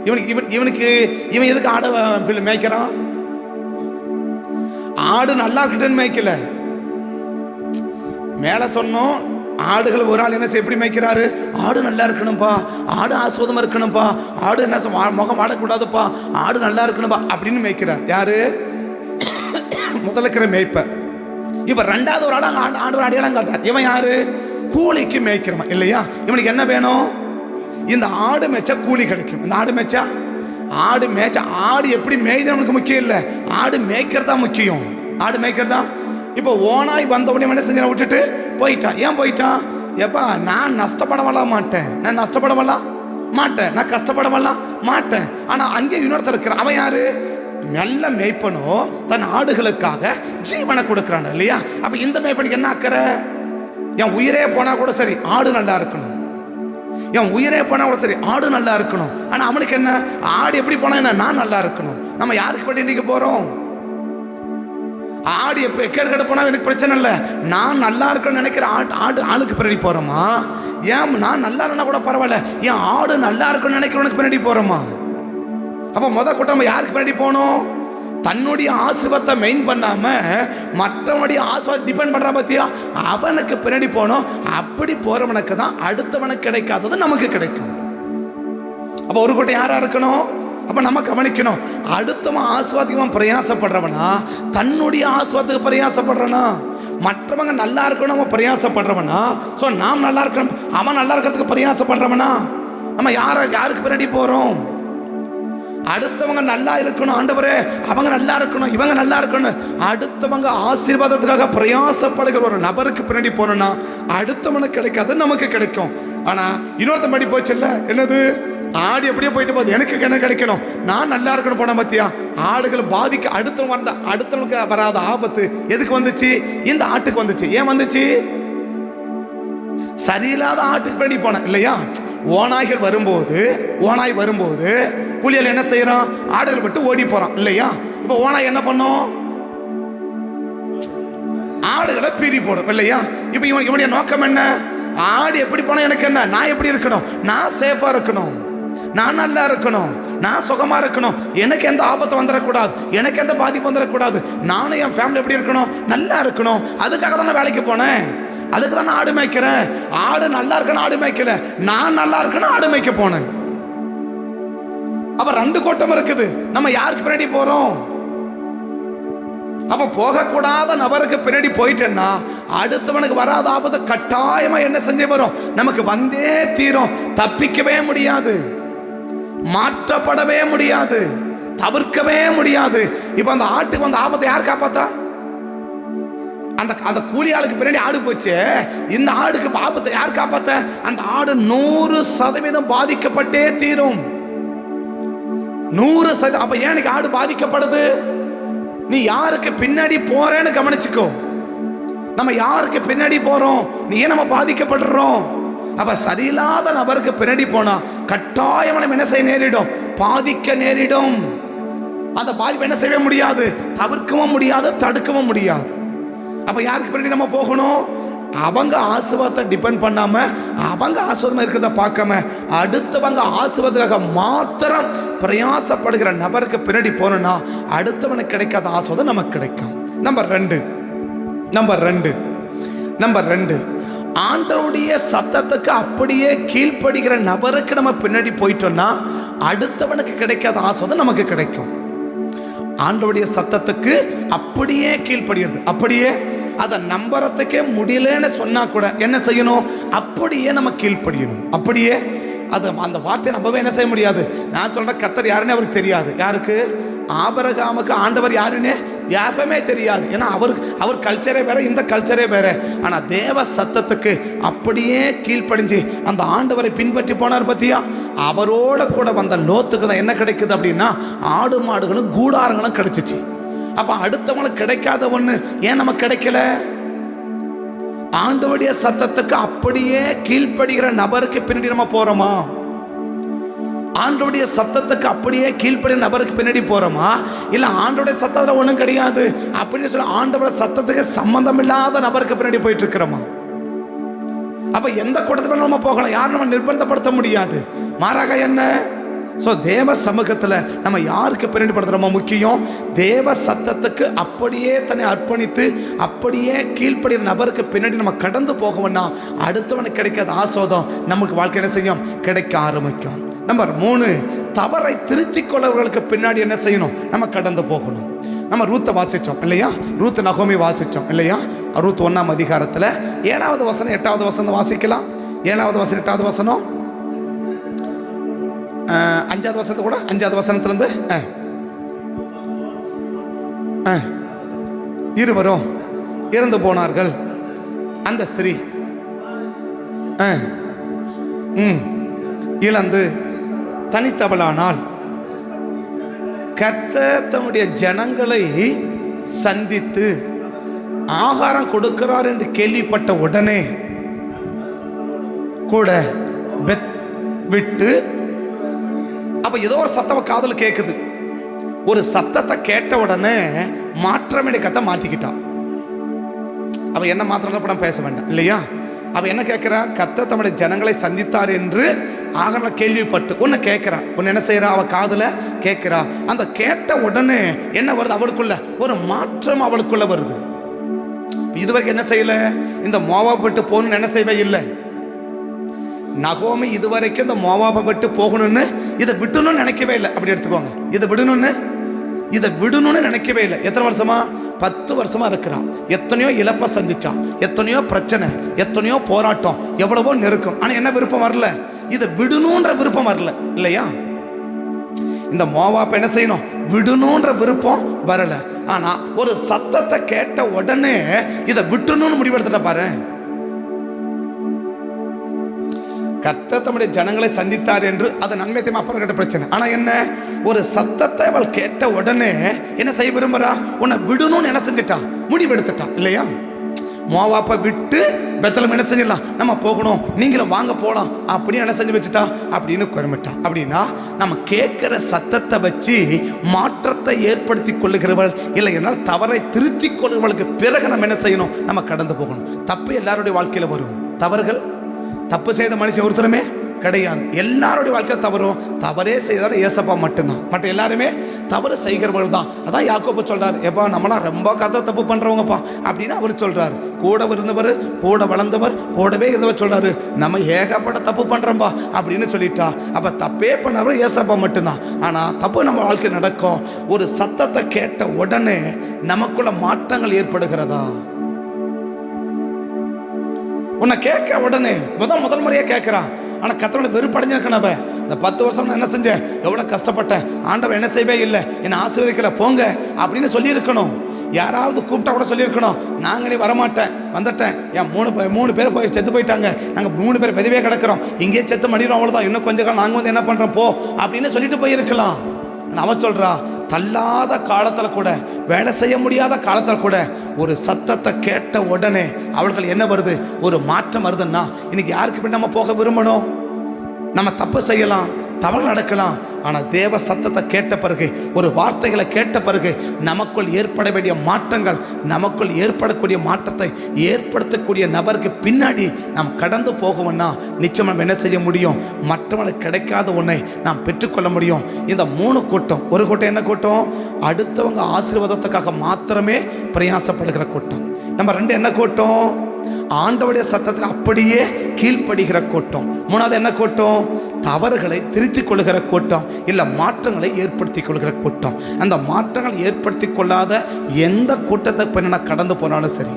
இவன் எதுக்கு ஆடை மேய்க்கிறான்? ஆடு நல்லா இருக்கட்டுன்னு மேய்க்கல. மேல சொன்னோம், ஆடுகள் ஒரு ஆள் என்ன எப்படி மேய்க்கிறாரு? ஆடு நல்லா இருக்கணும்பா, ஆடு ஆஸ்வாதமா இருக்கணும்பா, ஆடு என்ன முகம் ஆடக்கூடாதுப்பா, ஆடு நல்லா இருக்கணும்பா அப்படின்னு மேய்க்கிறார். யாரு? முதல்ல இருக்கிற மேய்ப்ப. இப்ப 2வது ஒரு ஆடு ஆடு அடையாளம் காட்டார். இவன் யாரு? கூலிக்கு மேய்க்கிறவன் இல்லையா? இவனுக்கு என்ன வேணும்? இந்த ஆடு மேய்ச்சா கூலி கிடைக்கும். இந்த ஆடு மேய்ச்சா ஆடு எப்படி மேய்து நமக்கு முக்கியம் இல்லை, ஆடு மேய்க்கிறதா முக்கியம். ஆடு மேய்க்கிறதா. இப்போ ஓனாய் வந்த உடனே என்ன செஞ்ச விட்டுட்டு போயிட்டான். ஏன் போயிட்டான்? எப்பா நான் நஷ்டப்படவெல்லாம் மாட்டேன், நான் நஷ்டப்படவெல்லாம் மாட்டேன், நான் கஷ்டப்படவெல்லாம் மாட்டேன். ஆனால் அங்கே இன்னொருத்தர் இருக்கிறான். அவன் யாரு? நல்ல மேய்ப்பனோ தன் ஆடுகளுக்காக ஜீவனை கொடுக்குறான் இல்லையா? அப்போ இந்த மேய்ப்பனுக்கு என்ன அக்கறை? என் உயிரே போனா கூட சரி ஆடு நல்லா இருக்கணும், என் உயிரே போனா கூட சரி ஆடு நல்லா இருக்கணும். ஆனா அவனுக்கு என்ன, ஆடு எப்படி போனா என்ன, நான் நல்லா இருக்கணும். நம்ம யாருக்கு பற்றி இன்னைக்கு போறோம்? ஆடு எப்போ எக்கேடு போனா எனக்கு பிரச்சனை இல்லை, நான் நல்லா இருக்கணும்னு நினைக்கிற ஆளுக்கு பின்னாடி போறோமா? ஏன் நான் நல்லா இருந்தா கூட பரவாயில்ல, என் ஆடு நல்லா இருக்கணும்னு நினைக்கிறவனுக்கு பின்னாடி போறோமா? அப்போ கூட்டம் நம்ம யாருக்கு பின்னாடி போகணும்? தன்னுடைய ஆசீர்வாதத்தை மெயின் பண்ணாம மற்றவனுடைய ஆசீர்வாதம் டிபெண்ட் பண்ற பத்தியா, அவனுக்கு பின்னாடி போனோம். அப்படி போறவனுக்கு தான் அடுத்தவனுக்கு கிடைக்காதது நமக்கு கிடைக்கும். அப்ப ஒரு கூட்டம் யாரா இருக்கணும்? அப்ப நம்ம கவனிக்கணும். அடுத்தவன் ஆசீர்வாதம் பிரயாசப்படுறவனா, தன்னுடைய ஆசீர்வாதத்துக்கு பிரயாசப்படுறனா, மற்றவங்க நல்லா இருக்கணும் நம்ம பிரயாசப்படுறவனா, ஸோ நாம் நல்லா இருக்கணும் அவன் நல்லா இருக்கிறதுக்கு பிரயாசப்படுறவனா, நம்ம யாருக்கு பின்னாடி போறோம்? அடுத்தவங்க நல்லா இருக்கணும், ஆண்டவரே அவங்க நல்லா இருக்கணும், இவங்க நல்லா இருக்கணும், அடுத்தவங்க ஆசீர்வாதத்துக்காக பிரயாசப்படுகிற ஒரு நபருக்கு பின்னாடி போனோம்னா அடுத்தவனுக்கு கிடைக்காது, நமக்கு கிடைக்கும். ஆனா இன்னொருத்தன் படி போச்சுல்ல, என்னது ஆடு எப்படியோ போயிட்டு போகுது, எனக்கு என்ன கிடைக்கணும், நான் நல்லா இருக்கணும் போன பத்தியா. ஆடுகள் பாதிக்க அடுத்தவனுக்கு வராத ஆபத்து எதுக்கு வந்துச்சு? இந்த ஆட்டுக்கு வந்துச்சு. ஏன் வந்துச்சு? சரியில்லாத ஆட்டுக்கு பின்னாடி போன இல்லையா. ஓநாய் வரும்போது கூலியால் என்ன செய்யறான்? ஆடுகள் விட்டு ஓடி போறான் இல்லையா. இப்ப ஓநாய் என்ன பண்ணும்? ஆடுகளை பீறி போடும் இல்லையா. இப்ப இவனுடைய நோக்கம் என்ன? ஆடு எப்படி போனா எனக்கு என்ன, நான் எப்படி இருக்கணும், நான் சேஃபா இருக்கணும், நான் நல்லா இருக்கணும், நான் சுகமா இருக்கணும், எனக்கு எந்த ஆபத்து வந்துடக்கூடாது, எனக்கு எந்த பாதிப்பு வந்துடக்கூடாது, நானும் என் ஃபேமிலி எப்படி இருக்கணும், நல்லா இருக்கணும். அதுக்காக தான் நான் வேலைக்கு போனேன், அதுக்கு தான் நான் ஆடு மேய்க்கிறேன். ஆடு நல்லா இருக்கணும், ஆடு மேய்க்கல, நான் நல்லா இருக்கணும், ஆடு மேய்க்க போனேன். அப்ப 2 கூட்டம் இருக்குது. நம்ம யாருக்கு பின்னாடி போறோம்? அப்ப போகக்கூடாத நபருக்கு பின்னாடி போயிட்டேன்னா அடுத்தவனுக்கு வராத ஆபத்து கட்டாயமா என்ன செஞ்சே வரும், நமக்கு வந்தே தீரும். தப்பிக்கவே முடியாது, மாற்றப்படவே முடியாது, தவிர்க்கவே முடியாது. இப்ப அந்த ஆட்டுக்கு வந்த ஆபத்தை யார் காப்பாத்தா? அந்த கூலி ஆளுக்கு பின்னாடி ஆடு போச்சு. இந்த ஆடுக்கு ஆபத்தை யார் காப்பாத்த? அந்த ஆடு 100% பாதிக்கப்பட்டே தீரும். 100%. அப்ப ஏன் ஆடு பாதிக்கப்படுது? நீ யாருக்கு பின்னாடி போறேன்னு கவனிச்சுக்கோ. நம்ம யாருக்கு பின்னாடி போறோம், நீ ஏன் நம்ம பாதிக்கப்படுறோம்? அப்ப சரியில்லாத நபருக்கு பின்னாடி போனா கட்டாயம் நம்ம என்ன செய்ய நேரிடும்? பாதிக்க நேரிடும். அந்த பாதிப்பு என்ன செய்ய முடியாது, தவிர்க்கவும் முடியாது, தடுக்கவும் முடியாது. அப்ப யாருக்கு பின்னாடி நம்ம போகணும்? அவங்க ஆசீர்வாதத்தை டிபெண்ட் பண்ணாம, அவங்க ஆசீர்வாதமா இருக்கிறத பார்க்காம, அடுத்தவங்க ஆசீர்வாதத்துக்காக மாத்திரம் பிரயாசப்படுகிற நபருக்கு பின்னாடி போனோம்னா அடுத்தவனுக்கு கிடைக்காத ஆசீர்வாதம் நமக்கு கிடைக்கும். நம்பர் ரெண்டு ஆண்டவருடைய சத்தத்துக்கு அப்படியே கீழ்ப்படுகிற நபருக்கு நம்ம பின்னாடி போயிட்டோம்னா அடுத்தவனுக்கு கிடைக்காத ஆசீர்வாதம் நமக்கு கிடைக்கும். ஆண்டவருடைய சத்தத்துக்கு அப்படியே கீழ்ப்படுகிறது, அப்படியே அதை நம்புறதுக்கே முடியலன்னு சொன்னா கூட என்ன செய்யணும்? அப்படியே நம்ம கீழ்ப்படியணும். அப்படியே அது அந்த வார்த்தையை நம்பவே என்ன செய்ய முடியாது. நான் சொல்ற கர்த்தர் யாருன்னு அவருக்கு தெரியாது. யாருக்கு? ஆபிரகாமுக்கு ஆண்டவர் யாருன்னு யாருமே தெரியாது. ஏன்னா அவர் கல்ச்சரே வேற, இந்த கல்ச்சரே வேற. ஆனா தேவ சத்தத்துக்கு அப்படியே கீழ்ப்படிஞ்சு அந்த ஆண்டவரை பின்பற்றி போனார் பத்தியா. அவரோட கூட வந்த லோத்துக்கு தான் என்ன கிடைக்குது அப்படின்னா ஆடு மாடுகளும் கூடாரங்களும் கிடைச்சிச்சு. அப்ப அடுத்தவங்களுக்கு கிடைக்காத ஒண்ணு ஏன் நமக்கு கிடைக்கல? ஆண்டவருடைய சத்தத்துக்கு அப்படியே கீழ்ப்படுகிற நபருக்கு பின்னாடி நம்ம போறோமா? ஆண்டவருடைய சத்தத்துக்கு அப்படியே கீழ்ப்படுகிற நபருக்கு பின்னாடி போறோமா? இல்ல ஆண்டவருடைய சத்தத்துல ஒண்ணும் கிடையாது அப்படின்னு சொல்லி ஆண்டவருடைய சத்தத்துக்கு சம்பந்தம் இல்லாத நபருக்கு பின்னாடி போயிட்டு இருக்கிறோமா? அப்ப எந்த கூட்டத்துல நம்ம போகலாம், யாரும் நம்ம நிர்பந்தப்படுத்த முடியாது. மாறாக என்ன? ஸோ தேவ சமூகத்தில் நம்ம யாருக்கு பின்னாடி படுறது ரொம்ப முக்கியம். தேவ சத்தத்துக்கு அப்படியே தன்னை அர்ப்பணித்து அப்படியே கீழ்ப்படுகிற நபருக்கு பின்னாடி நம்ம கடந்து போகணும்னா அடுத்தவனுக்கு கிடைக்காத ஆசீர்வாதம் நமக்கு வாழ்க்கை என்ன செய்யும்? கிடைக்க ஆரம்பிக்கும். நம்பர் 3, தவறை திருத்திக் கொள்ளவர்களுக்கு பின்னாடி என்ன செய்யணும்? நம்ம கடந்து போகணும். நம்ம ரூத்தை வாசித்தோம் இல்லையா, ரூத் நகோமி வாசித்தோம் இல்லையா. ரூத் 1ஆம் அதிகாரத்தில் 7வது வசனம் 8வது வசனம் வாசிக்கலாம். 7வது வசனம் 8வது வசனம் 5வது வசனத்தை கூட 5வது வசனத்திலிருந்து இருவரும் இறந்து போனார்கள். அந்த ஸ்திரீ இழந்து தனித்தவளானால் கர்த்தர் தம்முடைய ஜனங்களை சந்தித்து ஆகாரம் கொடுக்கிறார் என்று கேள்விப்பட்ட உடனே கூட பெத் விட்டு, அப்ப ஏதோ ஒரு சத்தம் காதல் கேட்குது. ஒரு சத்தத்தை கேட்ட உடனே மாற்றமே கத்த மாட்டிக்கிட்டான். அவ என்ன மாத்திரம் படம் பேச வேண்டாம் இல்லையா. அவ என்ன கேட்கிறா? கர்த்தர் தம்முடைய ஜனங்களை சந்தித்தார் என்று ஆகாரம் கேள்விப்பட்டு ஒன்று கேட்குறா, ஒன்று என்ன செய்கிறா, அவள் காதில் கேட்குறா. அந்த கேட்ட உடனே என்ன வருது, அவளுக்குள்ள ஒரு மாற்றம் அவளுக்குள்ள வருது. இதுவரைக்கும் என்ன செய்யல, இந்த மோவாபை விட்டு போகணும்னு என்ன செய்வே இல்லை. நகோமி இதுவரைக்கும் இந்த மோவாபை விட்டு போகணும்னு, இதை விடணும்னு நினைக்கவே இல்லை. அப்படி எடுத்துக்கோங்க, இதை விடணும்னு நினைக்கவே இல்லை. எத்தனை வருஷமா? 10 வருஷமா இருக்கிறான். எத்தனையோ இழப்பை சந்திச்சான், எத்தனையோ பிரச்சனை, எத்தனையோ போராட்டம், எவ்வளவோ நெருக்கம். ஆனா என்ன விருப்பம் வரல, இதை விடணுன்ற விருப்பம் வரல இல்லையா. இந்த மோவாபை என்ன செய்யணும், விடணுன்ற விருப்பம் வரல. ஆனா ஒரு சத்தத்தை கேட்ட உடனே இதை விட்டணும்னு முடிவெடுத்துட்ட பாரு. கர்த்தர் தம்முடைய ஜனங்களை சந்தித்தார் என்று அது நன்மையத்தையும் அப்புறம் கேட்ட பிரச்சனை. ஆனா என்ன, ஒரு சத்தத்தை அவள் கேட்ட உடனே என்ன செய்ய விரும்புறா, உன்னை விடணும்னு என்ன செஞ்சிட்டான், முடிவெடுத்துட்டான் இல்லையா. மோவாப்பை விட்டு பெத்தலம் என்ன செஞ்சிடலாம், நம்ம போகணும், நீங்களும் வாங்க போகலாம் அப்படின்னு என்ன செஞ்சு வச்சுட்டா, அப்படின்னு குறைமிட்டான். அப்படின்னா நம்ம கேட்கிற சத்தத்தை வச்சு மாற்றத்தை ஏற்படுத்தி கொள்ளுகிறவள் இல்லை என்றால் தவறை திருத்தி கொள்ளுகிறவளுக்கு பிறகு நம்ம என்ன செய்யணும், நம்ம கடந்து போகணும். தப்பு எல்லாருடைய வாழ்க்கையில் வரும். தவறுகள், தப்பு செய்த மனுஷன் ஒருத்தருமே கிடையாது. எல்லாருடைய வாழ்க்கையில் தவறும். தவறே செய்தாலும் ஏசப்பா மட்டும்தான், மற்ற எல்லாருமே தவறு செய்கிறவர்கள் தான். அதான் யாக்கோபு சொல்றாரு, எப்பா நம்மளாம் ரொம்ப கதை தப்பு பண்றவங்கப்பா அப்படின்னு அவர் சொல்றாரு. கூட இருந்தவர், கூட வளர்ந்தவர், கூடவே இருந்தவர் சொல்றாரு, நம்ம ஏகப்பட்ட தப்பு பண்றோம்பா அப்படின்னு சொல்லிட்டா. அப்ப தப்பே பண்ணவர் ஏசப்பா மட்டும்தான். ஆனா தப்பு நம்ம வாழ்க்கை நடக்கும். ஒரு சத்தத்தை கேட்ட உடனே நமக்குள்ள மாற்றங்கள் ஏற்படுகிறதா? உன்னை கேட்க உடனே முதல் முறையா கேட்கிறான். ஆனா கர்த்தரோட வெறுப்படைஞ்சிருக்கணவ. இந்த 10 வருஷம் நான் என்ன செஞ்சேன், எவ்வளவு கஷ்டப்பட்டேன், ஆண்டவர் என்ன செய்யவே இல்லை, என்னை ஆசீர்வதிக்கல போங்க அப்படின்னு சொல்லியிருக்கணும். யாராவது கூப்பிட்டா கூட சொல்லியிருக்கணும், நாங்கள் நீ வரமாட்டேன், வந்துட்டேன், என் 3 பேர் போய் செத்து போயிட்டாங்க, நாங்கள் 3 பேர் பெரியவே கிடக்கிறோம், இங்கேயே செத்து மடிக்கிறோம், அவ்வளோதான், இன்னும் கொஞ்சம் காலம் நாங்கள் வந்து என்ன பண்ணுறோம் போ அப்படின்னு சொல்லிட்டு போயிருக்கலாம். அவன் சொல்றா, தள்ளாத காலத்தில் கூட, வேலை செய்ய முடியாத காலத்தில் கூட ஒரு சத்தத்தை கேட்ட உடனே அவர்கள் என்ன வருது, ஒரு மாற்றம் வருதுன்னா இன்னைக்கு யாருக்கு பின் நம்ம போக விரும்பணும். நம்ம தப்பு செய்யலாம், தவறு நடக்கலாம். ஆனால் தேவ சத்தத்தை கேட்ட பிறகு, ஒரு வார்த்தைகளை கேட்ட பிறகு நமக்குள் ஏற்பட வேண்டிய மாற்றங்கள், நமக்குள் ஏற்படக்கூடிய மாற்றத்தை ஏற்படுத்தக்கூடிய நபருக்கு பின்னாடி நாம் கடந்து போகணும்னா நிச்சயம் நம்ம என்ன செய்ய முடியும், மற்றவனுக்கு கிடைக்காத ஒன்றை நாம் பெற்றுக்கொள்ள முடியும். இந்த 3 கூட்டம், ஒரு கூட்டம் என்ன கூட்டம், அடுத்தவங்க ஆசீர்வாதத்துக்காக மாத்திரமே பிரயாசப்படுகிற கூட்டம். நம்ம 2 என்ன கூட்டம், ஆண்டவருடைய சத்தத்துக்கு அப்படியே கீழ்ப்படுகிற கூட்டம். 3வது என்ன கூட்டம், தவறுகளை திருத்திக் கொள்ளுகிற கூட்டம், இல்லை மாற்றங்களை ஏற்படுத்தி கொள்கிற கூட்டம். அந்த மாற்றங்கள் ஏற்படுத்தி கொள்ளாத எந்த கூட்டத்தை பின்ன கடந்து போனாலும் சரி,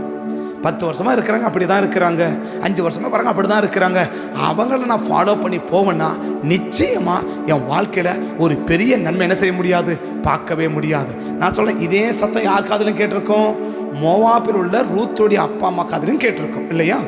10 வருஷமா இருக்கிறாங்க அப்படி தான் இருக்கிறாங்க, 5 வருஷமா பாருங்க அப்படி தான் இருக்கிறாங்க, அவங்கள நான் ஃபாலோ பண்ணி போவேன்னா நிச்சயமா என் வாழ்க்கையில ஒரு பெரிய நன்மை என்ன செய்ய முடியாது, பார்க்கவே முடியாது. நான் சொல்றேன், இதே சத்தம் யார் காதிலும் கேட்டிருக்கோம், மோவாபில் உள்ள ரூத்துடைய அப்பா அம்மா காதிலும் கேட்டிருக்கோம் இல்லையா.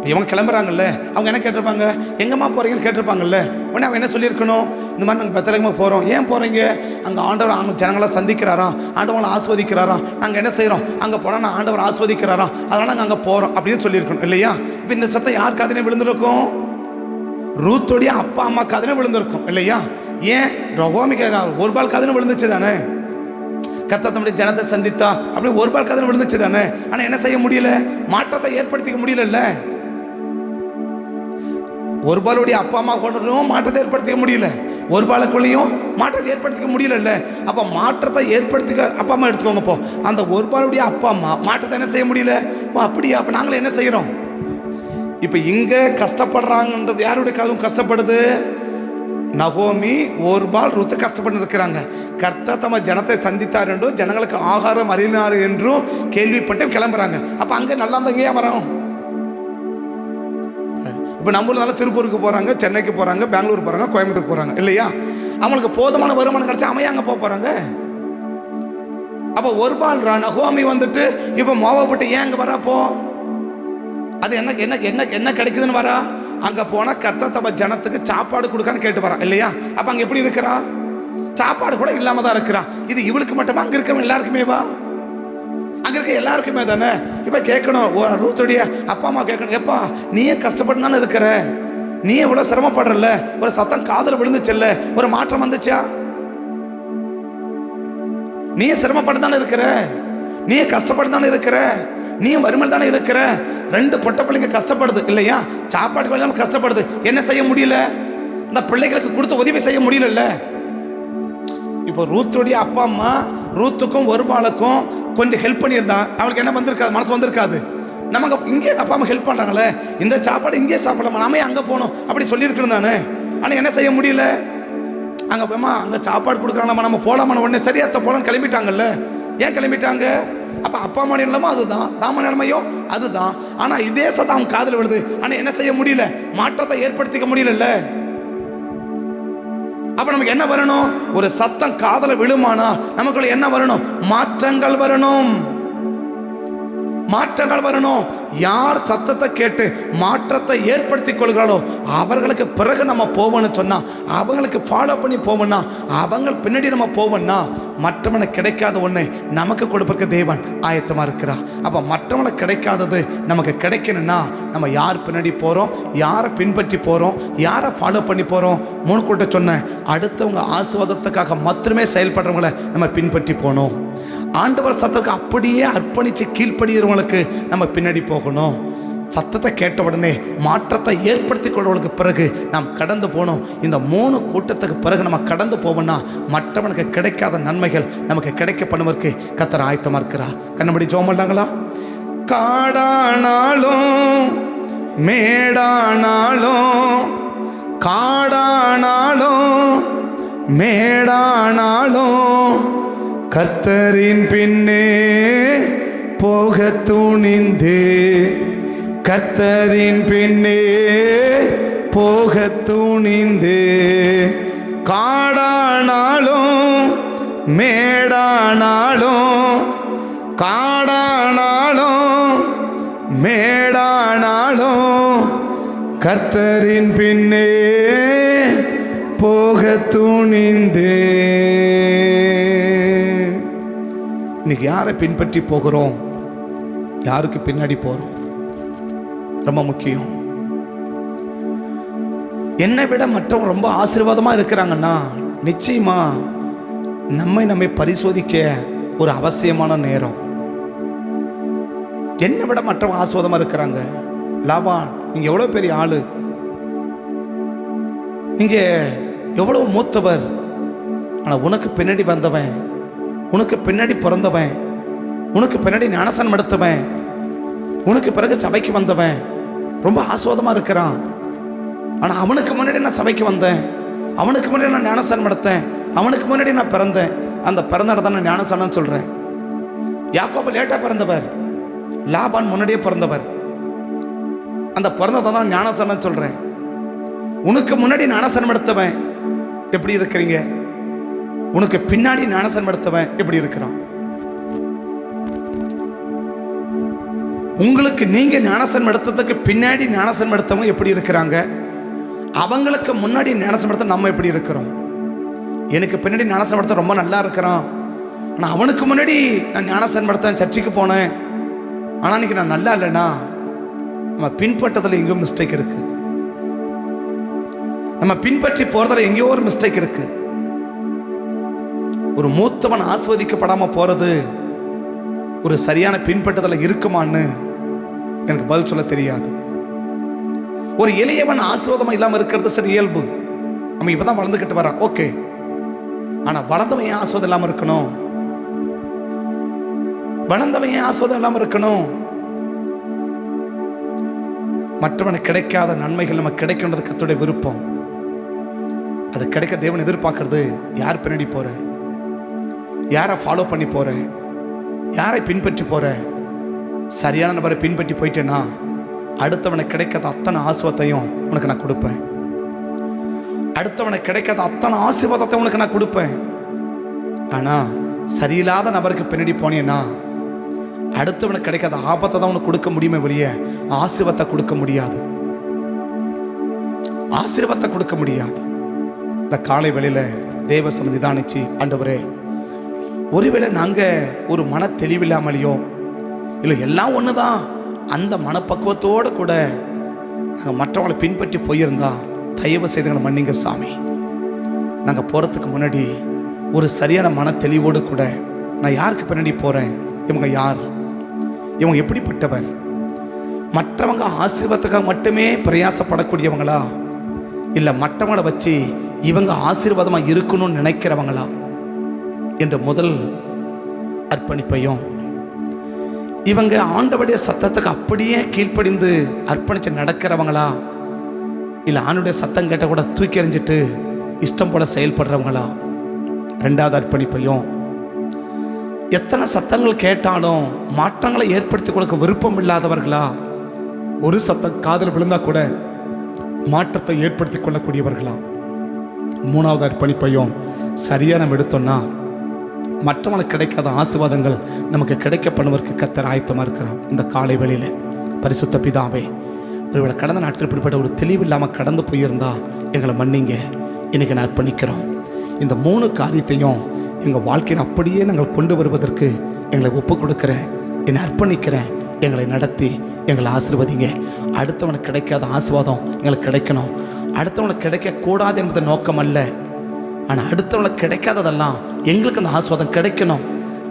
இவங்க கிளம்புறாங்கல்ல, அவங்க என்ன கேட்டிருப்பாங்க, எங்கம்மா போறீங்கன்னு கேட்டிருப்பாங்கல்ல. உடனே அவங்க என்ன சொல்லியிருக்கணும், இந்த மாதிரி நாங்கள் பெத்தலகமாக போகிறோம். ஏன் போகிறீங்க, அங்கே ஆண்டவர் அவங்க ஜனங்களை சந்திக்கிறாராம், ஆண்டவங்களை ஆஸ்வதிக்கிறாராம், நாங்கள் என்ன செய்கிறோம், அங்கே போனால் நான் ஆண்டவர் ஆஸ்வதிக்கிறாராம், அதனால் நாங்கள் அங்கே போகிறோம் அப்படின்னு சொல்லியிருக்கணும் இல்லையா. இப்போ இந்த சத்தம் யார் காதிலே விழுந்திருக்கும், ரூத்துடைய அப்பா அம்மா காதிலே விழுந்திருக்கும் இல்லையா. ஏன், நகோமிக்கு ஒரு பால் காதிலே விழுந்துச்சு தானே, கர்த்தர் தம்முடைய ஜனத்தை சந்தித்தா அப்படி ஒரு பால் காதிலே விழுந்துச்சு தானே. ஆனால் என்ன செய்ய முடியல, மாற்றத்தை ஏற்படுத்திக்க முடியல. ஒரு பாலுடைய அப்பா அம்மா கொண்டும் மாற்றத்தை ஏற்படுத்திக்க முடியல, ஒரு பாலுக்குள்ளேயும் மாற்றத்தை ஏற்படுத்திக்க முடியல. அப்போ மாற்றத்தை ஏற்படுத்திக்க அப்பா அம்மா எடுத்துக்கோங்க. போ, அந்த ஒரு பாலுடைய அப்பா அம்மா மாற்றத்தை என்ன செய்ய முடியல. அப்படியா, அப்போ நாங்களும் என்ன செய்கிறோம், இப்போ இங்கே கஷ்டப்படுறாங்கன்றது யாருடைய காதும் கஷ்டப்படுது, நகோமி, ஒரு பால், ரூத்து கஷ்டப்பட்டு இருக்கிறாங்க. கர்த்தர் தம்ம ஜனத்தை சந்தித்தார் என்றும் ஜனங்களுக்கு ஆகாரம் அருளினார் என்றும் கேள்விப்பட்டு கிளம்புறாங்க. அப்போ அங்கே நல்லா இருந்தால் இங்கேயே வரோம். இப்போ நம்ம ஊர்ல திருப்பூருக்கு போகிறாங்க, சென்னைக்கு போகிறாங்க, பெங்களூர் போகிறாங்க, கோயம்புத்தூர் போகிறாங்க இல்லையா. அவங்களுக்கு போதுமான வருமானம் கிடைச்சா அமையா அங்கே போகிறாங்க. அப்போ ஒரு பால் நகோமி வந்துட்டு இப்போ மோவப்பட்டு ஏன் அங்கே வரப்போ, அது என்ன என்ன என்ன என்ன கிடைக்குதுன்னு வரா. அங்கே போனால் கர்த்தர் தம்ம ஜனத்துக்கு சாப்பாடு கொடுக்கான்னு கேட்டு வரான் இல்லையா. அப்போ அங்கே எப்படி இருக்கிறா, சாப்பாடு கூட இல்லாமல் தான் இருக்கிறான். இது இவளுக்கு மட்டுமா, அங்கே இருக்கிறவங்க எல்லாருக்குமே வா, அங்கே இருக்க எல்லாருக்குமே தானே. இப்போ கேட்கணும், ரூத்துடைய அப்பா அம்மா கேட்கணும், எப்பா நீயே கஷ்டப்பட்டு தானே இருக்கிற, நீ எவ்வளோ சிரமப்படுறல, ஒரு சத்தம் காதில் விழுந்துச்சுல்ல, ஒரு மாற்றம் வந்துச்சா, நீ சிரமப்பட்டு தானே இருக்கிற, நீ கஷ்டப்பட்டு தானே இருக்கிற, நீ வறுமையில் தானே இருக்கிற, 2 பொட்ட பிள்ளைங்க கஷ்டப்படுது இல்லையா, சாப்பாட்டுக்கு இல்லாமல் கஷ்டப்படுது. என்ன செய்ய முடியல? இந்த பிள்ளைகளுக்கு கொடுத்து உதவி செய்ய முடியல. இப்போ ரூத்துடைய அப்பா அம்மா ரூத்துக்கும் ஒருபாலுக்கும் கொஞ்சம் ஹெல்ப் பண்ணியிருந்தா அவளுக்கு என்ன வந்திருக்காது, மனசு வந்திருக்காது. நமக்கு இங்கே அப்பா அம்மா ஹெல்ப் பண்ணுறாங்களே, இந்த சாப்பாடு இங்கே சாப்பிடலாமா, நாமே அங்கே போகணும் அப்படி சொல்லியிருக்கணும் தானே. ஆனால் என்ன செய்ய முடியல? அங்கே போய்மா அங்கே சாப்பாடு கொடுக்குறாங்களாம்மா, நம்ம போகலாமான உடனே சரியாத்த போகலான்னு கிளம்பிட்டாங்கல்ல. ஏன் கிளம்பிட்டாங்க? அப்போ அப்பா அம்மா நிலைமை அதுதான், தாம நிலைமையோ அதுதான். ஆனால் இதே சத்தம் அவங்க காதில் விடுது. ஆனால் என்ன செய்ய முடியல? மாற்றத்தை ஏற்படுத்திக்க முடியல. அப்ப நமக்கு என்ன வரணும்? ஒரு சத்தம் காதல விழுமானா நமக்குள்ள என்ன வரணும்? மாற்றங்கள் வரணும். மாற்றங்கள் வரணும். யார் சத்தத்தை கேட்டு மாற்றத்தை ஏற்படுத்திக் கொள்கிறாளோ அவர்களுக்கு பிறகு நம்ம போவோம்னு சொன்னா, அவங்களுக்கு ஃபாலோ பண்ணி போவோம்னா, அவங்க பின்னாடி நம்ம போவோம்னா, மற்றவனுக்கு கிடைக்காத ஒன்று நமக்கு கொடுப்பதற்கு தேவன் ஆயத்தமாக இருக்கிறா. அப்போ மற்றவனுக்கு கிடைக்காதது நமக்கு கிடைக்கணும்னா நம்ம யார் பின்னாடி போகிறோம், யாரை பின்பற்றி போகிறோம், யாரை ஃபாலோ பண்ணி போகிறோம்? 3 கூட்ட சொன்னேன், அடுத்தவங்க ஆசீர்வாதத்துக்காக மட்டுமே செயல்படுறவங்களை நம்ம பின்பற்றி போகணும். ஆண்டவர் சத்தத்துக்கு அப்படியே அர்ப்பணித்து கீழ்ப்படுகிறவங்களுக்கு நம்ம பின்னாடி போகணும். சத்தத்தை கேட்ட உடனே மாற்றத்தை ஏற்படுத்தி கொள்வதற்கு பிறகு நாம் கடந்து போகணும். இந்த 3 கூட்டத்துக்கு பிறகு நம்ம கடந்து போவோம்னா மற்றவனுக்கு கிடைக்காத நன்மைகள் நமக்கு கிடைக்க பண்ணுவதற்கு கர்த்தர் ஆயத்தமாக இருக்கிறார். கண்ணபடி ஜெபம் பண்ணாங்களா? காடானாலும் மேடானாலும், காடானாலும் மேடானாலும் கர்த்தரின் பின்னே போக துணிந்து, கர்த்தரின் பின்னே போக துணிந்து, காடானாலும் மேடானாலும், காடானாலும் மேடானாலும் கர்த்தரின் பின்னே போக துணிந்து. இன்னைக்கு யாரை பின்பற்றி போகிறோம், யாருக்கு பின்னாடி போகிறோம் ரொம்ப முக்கியம். என்னை விட மற்றவங்க ரொம்ப ஆசீர்வாதமாக இருக்கிறாங்கன்னா நிச்சயமா நம்மை பரிசோதிக்க ஒரு அவசியமான நேரம். என்னை விட மற்றவங்க ஆசீர்வாதமாக இருக்கிறாங்க. லாபான், நீங்க எவ்வளவு பெரிய ஆளு, நீங்க எவ்வளவு மூத்தவர், ஆனால் உனக்கு பின்னாடி வந்தவன், உனக்கு பின்னாடி பிறந்தவன், உனக்கு பின்னாடி ஞானஸ்நானம் எடுத்தவன், உனக்கு பிறகு சபைக்கு வந்தவன் ரொம்ப ஆஸ்வாதமாக இருக்கிறான். ஆனால் அவனுக்கு முன்னாடி நான் சபைக்கு வந்தேன், அவனுக்கு முன்னாடி நான் ஞானஸ்நானம் எடுத்தேன், அவனுக்கு முன்னாடி நான் பிறந்தேன். அந்த பிறந்த தான் நான் ஞானஸ்நானம் சொல்கிறேன். யாக்கோபு லேட்டாக பிறந்தவர், லாபான் முன்னாடியே பிறந்தவர். அந்த பிறந்ததை தான் ஞானஸ்நானம் சொல்கிறேன். உனக்கு முன்னாடி ஞானஸ்நானம் எடுத்தவன் எப்படி இருக்கிறீங்க, உனக்கு பின்னாடி ஞானஸ்நானம் எடுத்தவன் எப்படி இருக்கிறான்? உங்களுக்கு நீங்க ஞானஸ்நானம் எடுத்ததுக்கு பின்னாடி ஞானஸ்நானம் எடுத்தவங்க எப்படி இருக்கிறாங்க, அவங்களுக்கு முன்னாடி ஞானஸ்நானம் எடுத்த நம்ம எப்படி இருக்கிறோம்? எனக்கு பின்னாடி ஞானஸ்நானம் எடுத்த ரொம்ப நல்லா இருக்கிறான், ஆனால் அவனுக்கு முன்னாடி நான் ஞானஸ்நானம் எடுத்தேன், சர்ச்சுக்கு போனேன், ஆனால் இன்னைக்கு நான் நல்லா இல்லைன்னா நம்ம பின்பற்றதில் எங்கேயோ மிஸ்டேக் இருக்கு. நம்ம பின்பற்றி போறதுல எங்கேயோ ஒரு மிஸ்டேக் இருக்கு. ஒரு மூத்தவன் ஆஸ்வதிக்கப்படாம போறது ஒரு சரியான பின்பற்றதில் இருக்குமான்னு எனக்கு பதில் சொல்ல தெரியாது. ஒரு எளியவன் ஆஸ்வாதமா இல்லாம இருக்கிறது சரி இயல்பு. நம்ம இப்பதான் வளர்ந்துக்கிட்டு வரான், ஓகே. ஆனா வளர்ந்தவன் ஏன் ஆஸ்வாதம் இல்லாம இருக்கணும்? வளர்ந்தவன் ஏன் ஆஸ்வாதம் இல்லாம இருக்கணும்? மற்றவனுக்கு கிடைக்காத நன்மைகள் நமக்கு கிடைக்கின்றது கர்த்தருடைய விருப்பம். அது கிடைக்க தேவன் எதிர்பார்க்கறது யார் பின்னாடி போற, யாரை ஃபாலோ பண்ணி போற, யாரை பின்பற்றி போற. சரியான நபரை பின்பற்றி போயிட்டேன்னா அடுத்தவனுக்கு கிடைக்காத அத்தனை ஆசீர்வாதத்தையும் உனக்கு நான் கொடுப்பேன். அடுத்தவனுக்கு கிடைக்காத அத்தனை ஆசீர்வாதத்தை உனக்கு நான் கொடுப்பேன். ஆனா சரியில்லாத நபருக்கு பின்னாடி போனேன்னா அடுத்தவனுக்கு கிடைக்காத ஆபத்தை தான் உனக்கு கொடுக்க முடியுமே வெளியே ஆசீர்வாதத்தை கொடுக்க முடியாது. ஆசீர்வாதத்தை கொடுக்க முடியாது. இந்த காலை வேளையில தேவ சந்நிதானிச்சு, ஆண்டவரே, ஒருவேளை நாங்க ஒரு மன தெளிவில்லாமலையோ இல்லை எல்லாம் ஒண்ணுதான் அந்த மனப்பக்குவத்தோடு கூட நாங்கள் மற்றவங்களை பின்பற்றி போயிருந்தா தயவு செய்து மன்னிங்க சாமி. நாங்கள் போகிறதுக்கு முன்னாடி ஒரு சரியான மன தெளிவோடு கூட நான் யாருக்கு பின்னாடி போகிறேன், இவங்க யார், இவங்க எப்படிப்பட்டவர், மற்றவங்க ஆசீர்வாதத்துக்காக மட்டுமே பிரயாசப்படக்கூடியவங்களா, இல்லை மற்றவங்களை வச்சு இவங்க ஆசீர்வாதமாக இருக்கணும்னு நினைக்கிறவங்களா என்ற முதல் அர்ப்பணிப்பையும், இவங்க ஆண்டவருடைய சத்தத்துக்கு அப்படியே கீழ்ப்படிந்து அர்ப்பணித்து நடக்கிறவங்களா, இல்லை ஆண்டுடைய சத்தம் கேட்ட கூட தூக்கி எறிஞ்சிட்டு இஷ்டம் போல செயல்படுறவங்களா ரெண்டாவது அர்ப்பணிப்பையும், எத்தனை சத்தங்கள் கேட்டாலும் மாற்றங்களை ஏற்படுத்தி கொடுக்க விருப்பம் இல்லாதவர்களா, ஒரு சத்தம் காதில் விழுந்தா கூட மாற்றத்தை ஏற்படுத்தி கொள்ளக்கூடியவர்களா மூணாவது அர்ப்பணிப்பையும் சரியாக நம்ம எடுத்தோம்னா மற்றவங்களுக்கு கிடைக்காத ஆசீர்வாதங்கள் நமக்கு கிடைக்கப்படுவதற்கு கர்த்தர் ஆயத்தமாக இருக்கிறார். இந்த காலை வேளையில் பரிசுத்த பிதாவே, ஒருவேளை கடந்த நாட்கள் இப்படிப்பட்ட ஒரு தெளிவு இல்லாமல் கடந்து போயிருந்தா எங்களை மன்னிங்க. இன்றைக்கி நான் அர்ப்பணிக்கிறோம். இந்த 3 காரியத்தையும் எங்கள் வாழ்க்கையில் அப்படியே நாங்கள் கொண்டு வருவதற்கு எங்களை ஒப்பு கொடுக்குறேன். என்னை அர்ப்பணிக்கிறேன். எங்களை நடத்தி எங்களை ஆசீர்வதிங்க. அடுத்தவனுக்கு கிடைக்காத ஆசீர்வாதம் எங்களுக்கு கிடைக்கணும். அடுத்தவனுக்கு கிடைக்கக்கூடாது என்பது நோக்கம் அல்ல, ஆனால் அடுத்தவனுக்கு கிடைக்காததெல்லாம் எங்களுக்கு அந்த ஆசீர்வாதம் கிடைக்கணும்.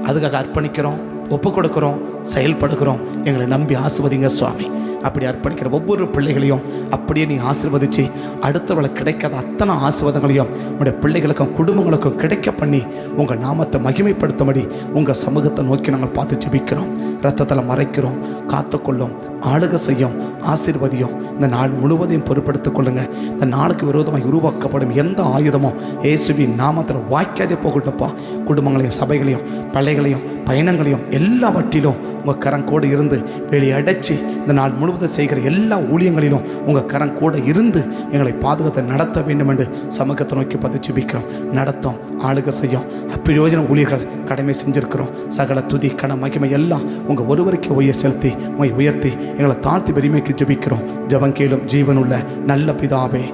அதுக்காக அர்ப்பணிக்கிறோம், ஒப்பு கொடுக்குறோம், செயல்படுகிறோம். எங்களை நம்பி ஆசீர்வதிங்க சுவாமி. அப்படி அர்ப்பணிக்கிற ஒவ்வொரு பிள்ளைகளையும் அப்படியே நீ ஆசீர்வதிச்சு அடுத்தவளுக்கு கிடைக்காத அத்தனை ஆசீர்வாதங்களையும் உங்களுடைய பிள்ளைகளுக்கும் குடும்பங்களுக்கும் கிடைக்க பண்ணி உங்கள் நாமத்தை மகிமைப்படுத்தும்படி உங்கள் சமூகத்தை நோக்கி நாங்கள் பார்த்து ஜெபிக்கிறோம். ரத்தத்தில் மறைக்கிறோம், காத்துக்கொள்ளும், ஆளுகை செய்யும், ஆசீர்வதியும். இந்த நாள் முழுவதையும் பொறுப்படுத்திக் கொள்ளுங்க. இந்த நாளுக்கு விரோதமாக உருவாக்கப்படும் எந்த ஆயுதமும் இயேசுவின் நாமத்தில் வாய்க்காதே போகட்டப்பா. குடும்பங்களையும் சபைகளையும் பிள்ளைகளையும் பயணங்களையும் எல்லாவற்றிலும் உங்கள் கரங்கோடு இருந்து வெளியடைச்சி இந்த நாள் முழுவதும் செய்கிற எல்லா ஊழியங்களிலும் உங்கள் கரங்கோடு இருந்து எங்களை பாதுகாத்து நடத்த வேண்டும் என்று சமூகத்தை நோக்கி பார்த்து ஜெபிக்கிறோம். நடத்தும், ஆளுகை செய்யும், அப்பிரயோஜன ஊழியர்கள் கடமை செஞ்சுருக்கிறோம். சகல துதி கன மகிமை எல்லாம் உங்கள் ஒருவருக்கு செலுத்தி உங்களை உயர்த்தி எங்களை தாழ்த்தி பெருமைக்கு ஜெபிக்கிறோம். ஜெபம் கேளும் ஜீவனுள்ள நல்ல பிதாவே,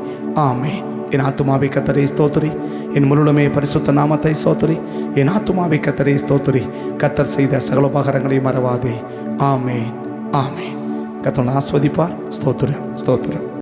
ஆமென். என் ஆத்துமாவை கர்த்தரை ஸ்தோத்திரி, என் முழுமே பரிசுத்த நாமத்தை ஸ்தோத்திரி. என் ஆத்துமாவை கர்த்தரை ஸ்தோத்திரி, கர்த்தர் செய்த சகல உபகாரங்களை மறவாதே. ஆமென், ஆமென். கர்த்தர் ஆஸ்வதிப்பார். ஸ்தோத்திரம், ஸ்தோத்திரம்.